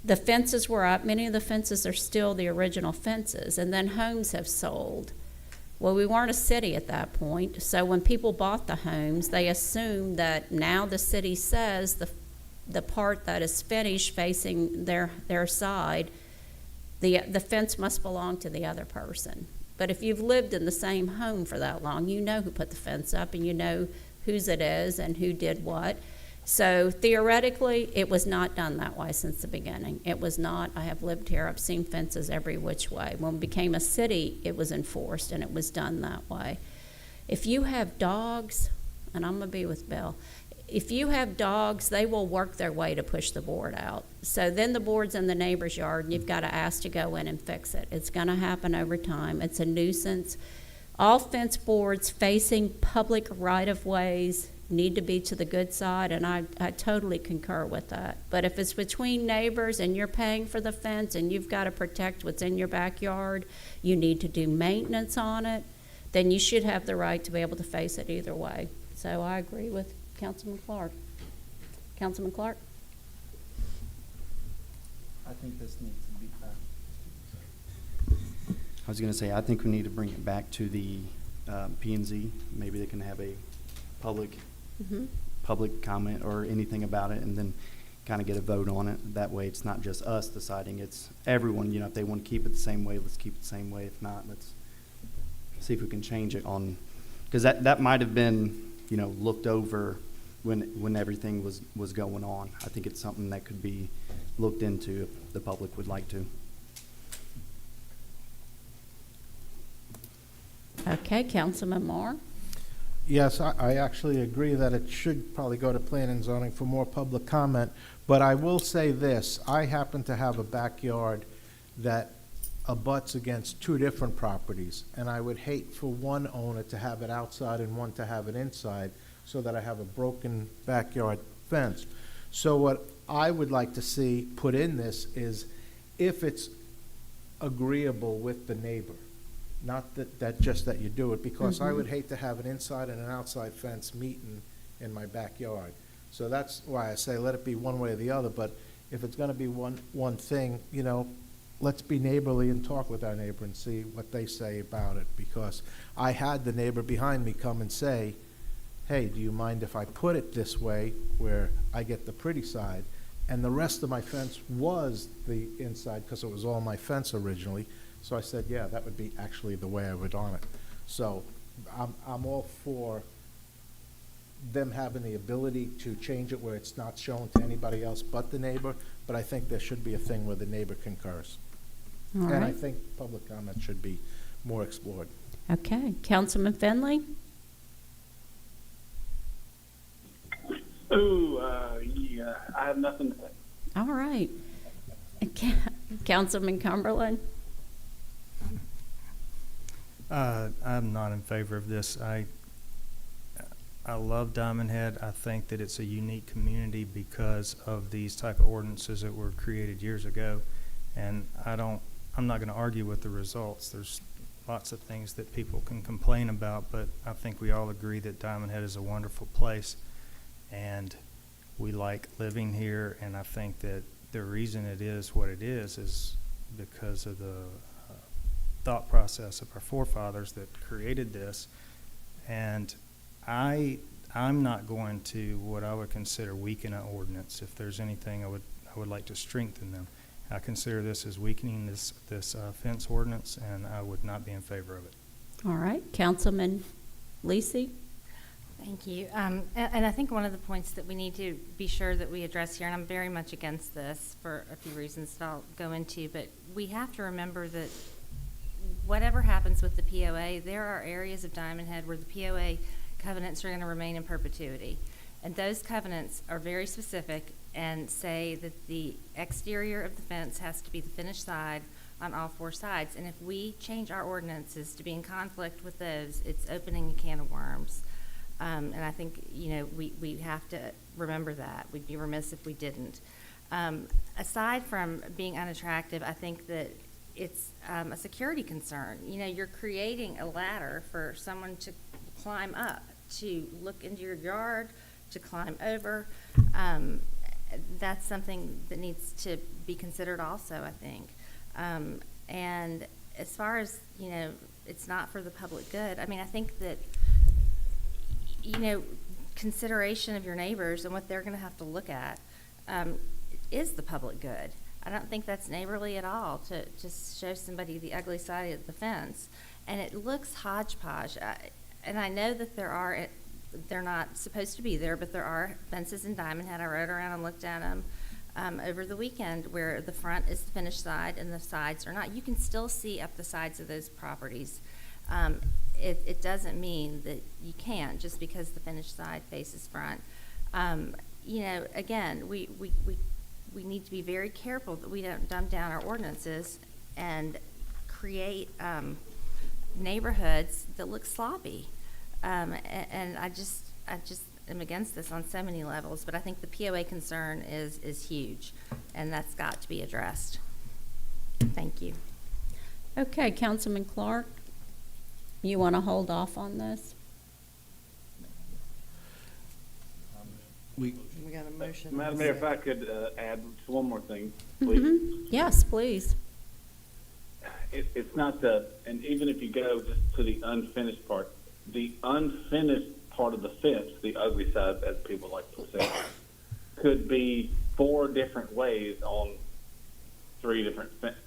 the fences were up. Many of the fences are still the original fences, and then homes have sold. Well, we weren't a city at that point, so when people bought the homes, they assumed that now the city says the part that is finished facing their side, the fence must belong to the other person. But if you've lived in the same home for that long, you know who put the fence up, and you know whose it is and who did what. So theoretically, it was not done that way since the beginning. It was not. I have lived here. I've seen fences every which way. When we became a city, it was enforced, and it was done that way. If you have dogs, and I'm going to be with Bill, if you have dogs, they will work their way to push the board out. So then the board's in the neighbor's yard, and you've got to ask to go in and fix it. It's going to happen over time. It's a nuisance. All fence boards facing public right-of-ways need to be to the good side, and I totally concur with that. But if it's between neighbors and you're paying for the fence and you've got to protect what's in your backyard, you need to do maintenance on it, then you should have the right to be able to face it either way. So I agree with Councilman Clark. Councilman Clark? I think this needs to be back. I was going to say, I think we need to bring it back to the P&Z. Maybe they can have a public comment or anything about it, and then kind of get a vote on it. That way it's not just us deciding, it's everyone. If they want to keep it the same way, let's keep it the same way. If not, let's see if we can change it on, because that might have been looked over when everything was going on. I think it's something that could be looked into if the public would like to. Okay, Councilman Moore? Yes, I actually agree that it should probably go to Plan and Zoning for more public comment, but I will say this. I happen to have a backyard that abuts against 2 different properties, and I would hate for one owner to have it outside and one to have it inside, so that I have a broken backyard fence. So what I would like to see put in this is if it's agreeable with the neighbor. Not that you do it, because I would hate to have an inside and an outside fence meeting in my backyard. So that's why I say let it be one way or the other, but if it's gonna be one thing, let's be neighborly and talk with our neighbor and see what they say about it, because I had the neighbor behind me come and say, hey, do you mind if I put it this way where I get the pretty side? And the rest of my fence was the inside, because it was all my fence originally. So I said, yeah, that would be actually the way I would on it. So I'm all for them having the ability to change it where it's not shown to anybody else but the neighbor, but I think there should be a thing where the neighbor concurs. All And I right. think public comment should be more explored. Okay, Councilman Finley? Ooh, yeah, I have nothing to say. All right. Councilman Cumberland? I'm not in favor of this. I love Diamond Head. I think that it's a unique community because of these type of ordinances that were created years ago. And I'm not gonna argue with the results. There's lots of things that people can complain about, but I think we all agree that Diamond Head is a wonderful place. And we like living here, and I think that the reason it is what it is because of the thought process of our forefathers that created this. And I'm not going to what I would consider weaken an ordinance. If there's anything, I would like to strengthen them. I consider this as weakening this fence ordinance, and I would not be in favor of it. All right, Councilman Lisi? Thank you. And I think one of the points that we need to be sure that we address here, and I'm very much against this for a few reasons that I'll go into, but we have to remember that whatever happens with the POA, there are areas of Diamond Head where the POA covenants are going to remain in perpetuity. And those covenants are very specific and say that the exterior of the fence has to be the finished side on all four sides. And if we change our ordinances to be in conflict with those, it's opening a can of worms. And I think, we have to remember that. We'd be remiss if we didn't. Aside from being unattractive, I think that it's a security concern. You're creating a ladder for someone to climb up, to look into your yard, to climb over. That's something that needs to be considered also, I think. And as far as, it's not for the public good, I think that consideration of your neighbors and what they're going to have to look at is the public good. I don't think that's neighborly at all to just show somebody the ugly side of the fence. And it looks hodgepodge. And I know that they're not supposed to be there, but there are fences in Diamond Head. I rode around and looked at them over the weekend where the front is the finished side and the sides are not. You can still see up the sides of those properties. It doesn't mean that you can't just because the finished side faces front. Again, we need to be very careful that we don't dumb down our ordinances and create neighborhoods that look sloppy. And I just am against this on so many levels, but I think the POA concern is huge, and that's got to be addressed. Thank you. Okay, Councilman Clark, you want to hold off on this? We got a motion. Madam Mayor, if I could add just one more thing, please. Mhm. Yes, please. It's not and even if you go just to the unfinished part of the fence, the ugly side, as people like to say, could be 4 different ways on 3 different fences.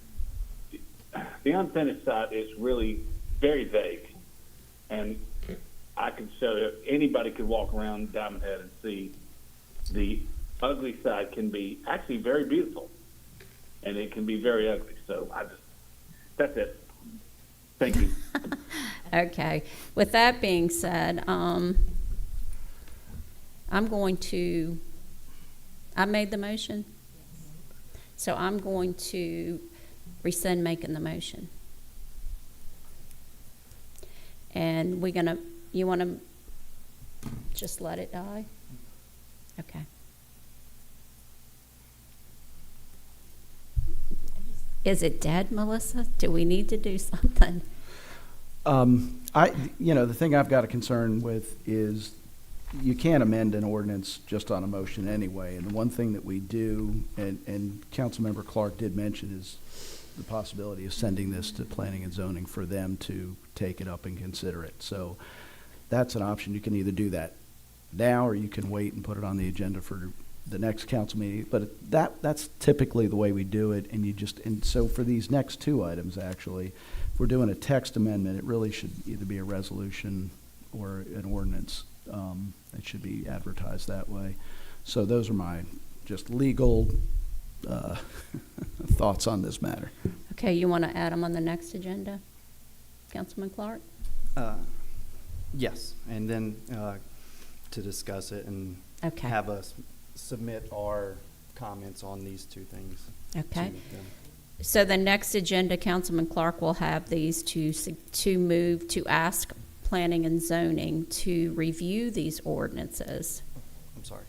The unfinished side is really very vague, and I could show you, anybody could walk around Diamond Head and see the ugly side can be actually very beautiful, and it can be very ugly. So that's it. Thank you. Okay. With that being said, I made the motion. So I'm going to rescind making the motion. And you want to just let it die? Okay. Is it dead, Melissa? Do we need to do something? The thing I've got a concern with is you can't amend an ordinance just on a motion anyway. And the one thing that we do, and Councilmember Clark did mention, is the possibility of sending this to planning and zoning for them to take it up and consider it. So that's an option. You can either do that now, or you can wait and put it on the agenda for the next council meeting. But that's typically the way we do it. And so for these next 2 items, actually, if we're doing a text amendment, it really should either be a resolution or an ordinance. It should be advertised that way. So those are my just legal thoughts on this matter. Okay, you want to add them on the next agenda? Councilman Clark? Yes, and then to discuss it and Okay. have us submit our comments on these two things. Okay. to them. So the next agenda, Councilman Clark will have these to move, to ask planning and zoning to review these ordinances. I'm sorry,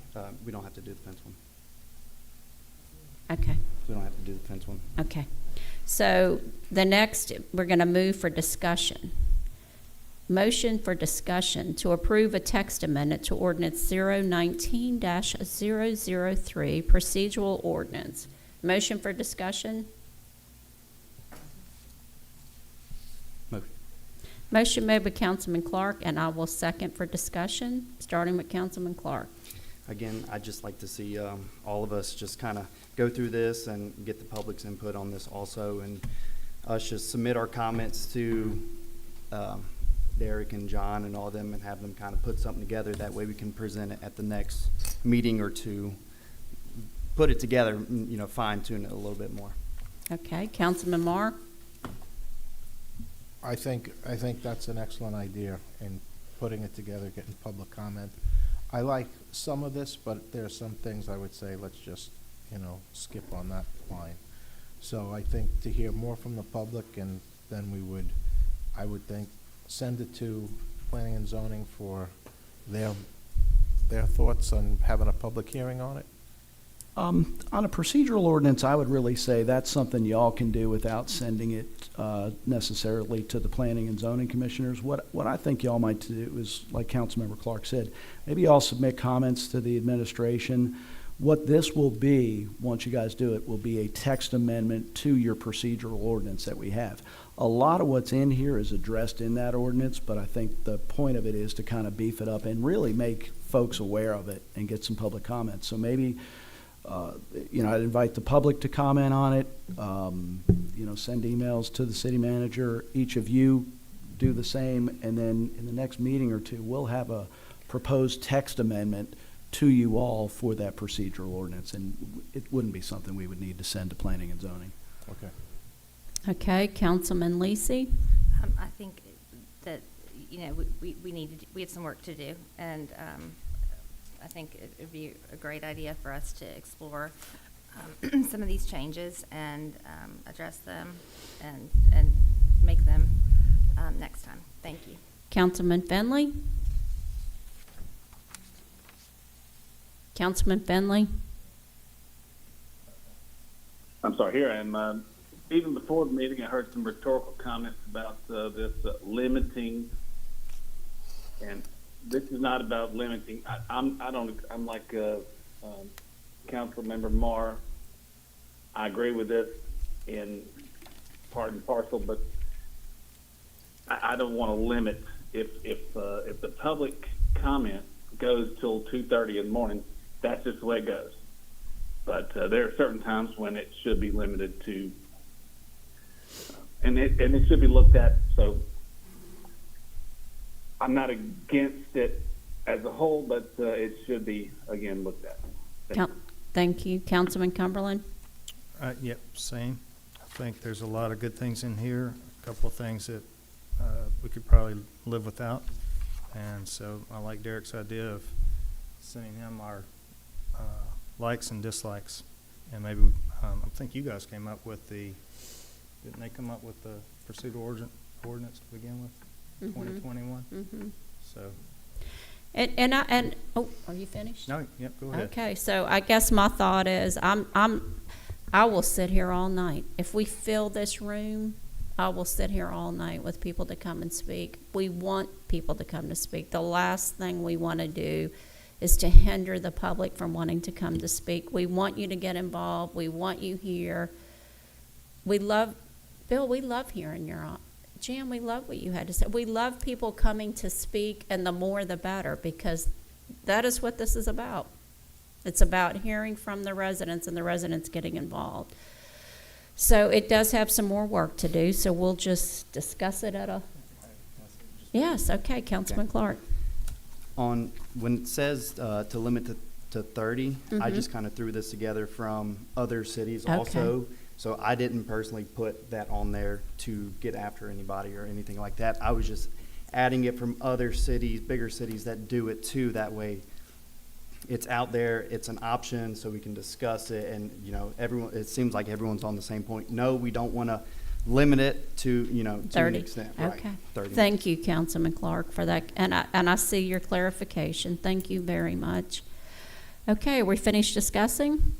we don't have to do the fence one. Okay, We don't have to do the fence one. okay. So the next, we're going to move for discussion. Motion for discussion to approve a text amendment to ordinance 019-003, procedural ordinance. Motion for discussion? Motion. Motion made by Councilman Clark, and I will second for discussion, starting with Councilman Clark. Again, I'd just like to see all of us just kind of go through this and get the public's input on this also, and us just submit our comments to Derek and John and all of them, and have them kind of put something together. That way we can present it at the next meeting or two, put it together, fine tune it a little bit more. Okay, Councilman Marr? I think that's an excellent idea in putting it together, getting public comment. I like some of this, but there are some things I would say, let's just, skip on that line. So I think to hear more from the public, and then I would think, send it to planning and zoning for their thoughts on having a public hearing on it. On a procedural ordinance, I would really say that's something y'all can do without sending it necessarily to the planning and zoning commissioners. What I think y'all might do is, like Councilmember Clark said, maybe y'all submit comments to the administration. What this will be, once you guys do it, will be a text amendment to your procedural ordinance that we have. A lot of what's in here is addressed in that ordinance, but I think the point of it is to kind of beef it up and really make folks aware of it and get some public comments. So maybe I'd invite the public to comment on it, send emails to the city manager. Each of you do the same, and then in the next meeting or two, we'll have a proposed text amendment to you all for that procedural ordinance, and it wouldn't be something we would need to send to planning and zoning. Okay. Okay, Councilman Lisi? I think that, we have some work to do, and I think it would be a great idea for us to explore some of these changes and address them and make them next time. Thank you. Councilman Finley? Councilman Finley? I'm sorry, here I am. Even before the meeting, I heard some rhetorical comments about this limiting, and this is not about limiting. I'm like Council Member Marr. I agree with this in part and parcel, but I don't want to limit. If the public comment goes till 2:30 in the morning, that's just the way it goes. But there are certain times when it should be limited to, and it should be looked at. So I'm not against it as a whole, but it should be, again, looked at. Thank you. Councilman Cumberland? Yep, same. I think there's a lot of good things in here, a couple of things that we could probably live without. And so I like Derek's idea of sending him our likes and dislikes. And maybe, I think you guys came up with didn't they come up with the procedural ordinance to begin with? 2021? Mm-hmm. So. Are you finished? No, yep, go ahead. Okay, so I guess my thought is I will sit here all night. If we fill this room, I will sit here all night with people to come and speak. We want people to come to speak. The last thing we want to do is to hinder the public from wanting to come to speak. We want you to get involved. We want you here. We love hearing Jan, we love what you had to say. We love people coming to speak, and the more the better, because that is what this is about. It's about hearing from the residents and the residents getting involved. So it does have some more work to do, so we'll just discuss it at a, yes, okay, Councilman Clark. On, when it says to limit to 30, I Mhm. just kind of threw this together from other cities Okay. also. So I didn't personally put that on there to get after anybody or anything like that. I was just adding it from other cities, bigger cities that do it too. That way it's out there, it's an option, so we can discuss it. And, you know, everyone, it seems like everyone's on the same point. No, we don't want to limit it to, you know, to an 30. extent. Right, Okay. 30. Thank you, Councilman Clark, for that, and I see your clarification. Thank you very much. Okay, we finished discussing?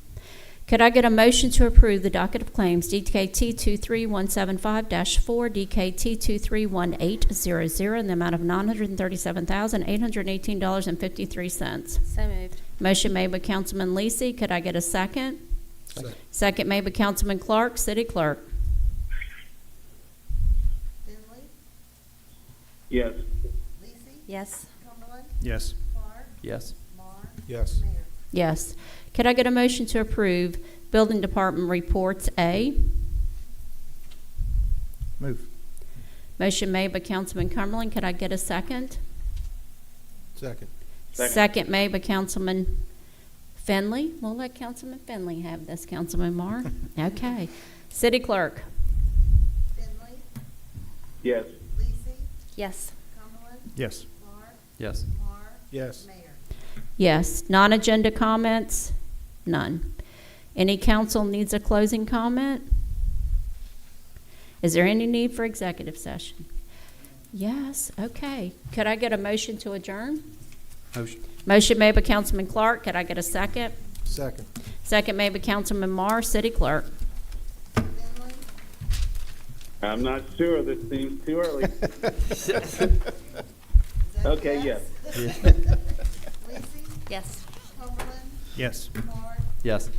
Could I get a motion to approve the docket of claims DKT 23175-4, DKT 2311800, in the amount of $937,818.53? So moved. Motion made by Councilman Lisi. Could I get a second? Second made by Councilman Clark, City Clerk. Yes. Yes. Yes. Yes. Yes. Yes. Could I get a motion to approve Building Department Reports A? Move. Motion made by Councilman Cumberland. Could I get a second? Second. Second made by Councilman Finley. We'll let Councilman Finley have this, Councilman Marr. Okay. City Clerk. Yes. Yes. Yes. Yes. Yes. Yes. Non-agenda comments? None. Any council needs a closing comment? Is there any need for executive session? Yes. Okay. Could I get a motion to adjourn? Motion. Motion made by Councilman Clark. Could I get a second? Second. Second made by Councilman Marr, City Clerk. I'm not sure. This seems too early. Okay, yes. Yes. Yes. Yes.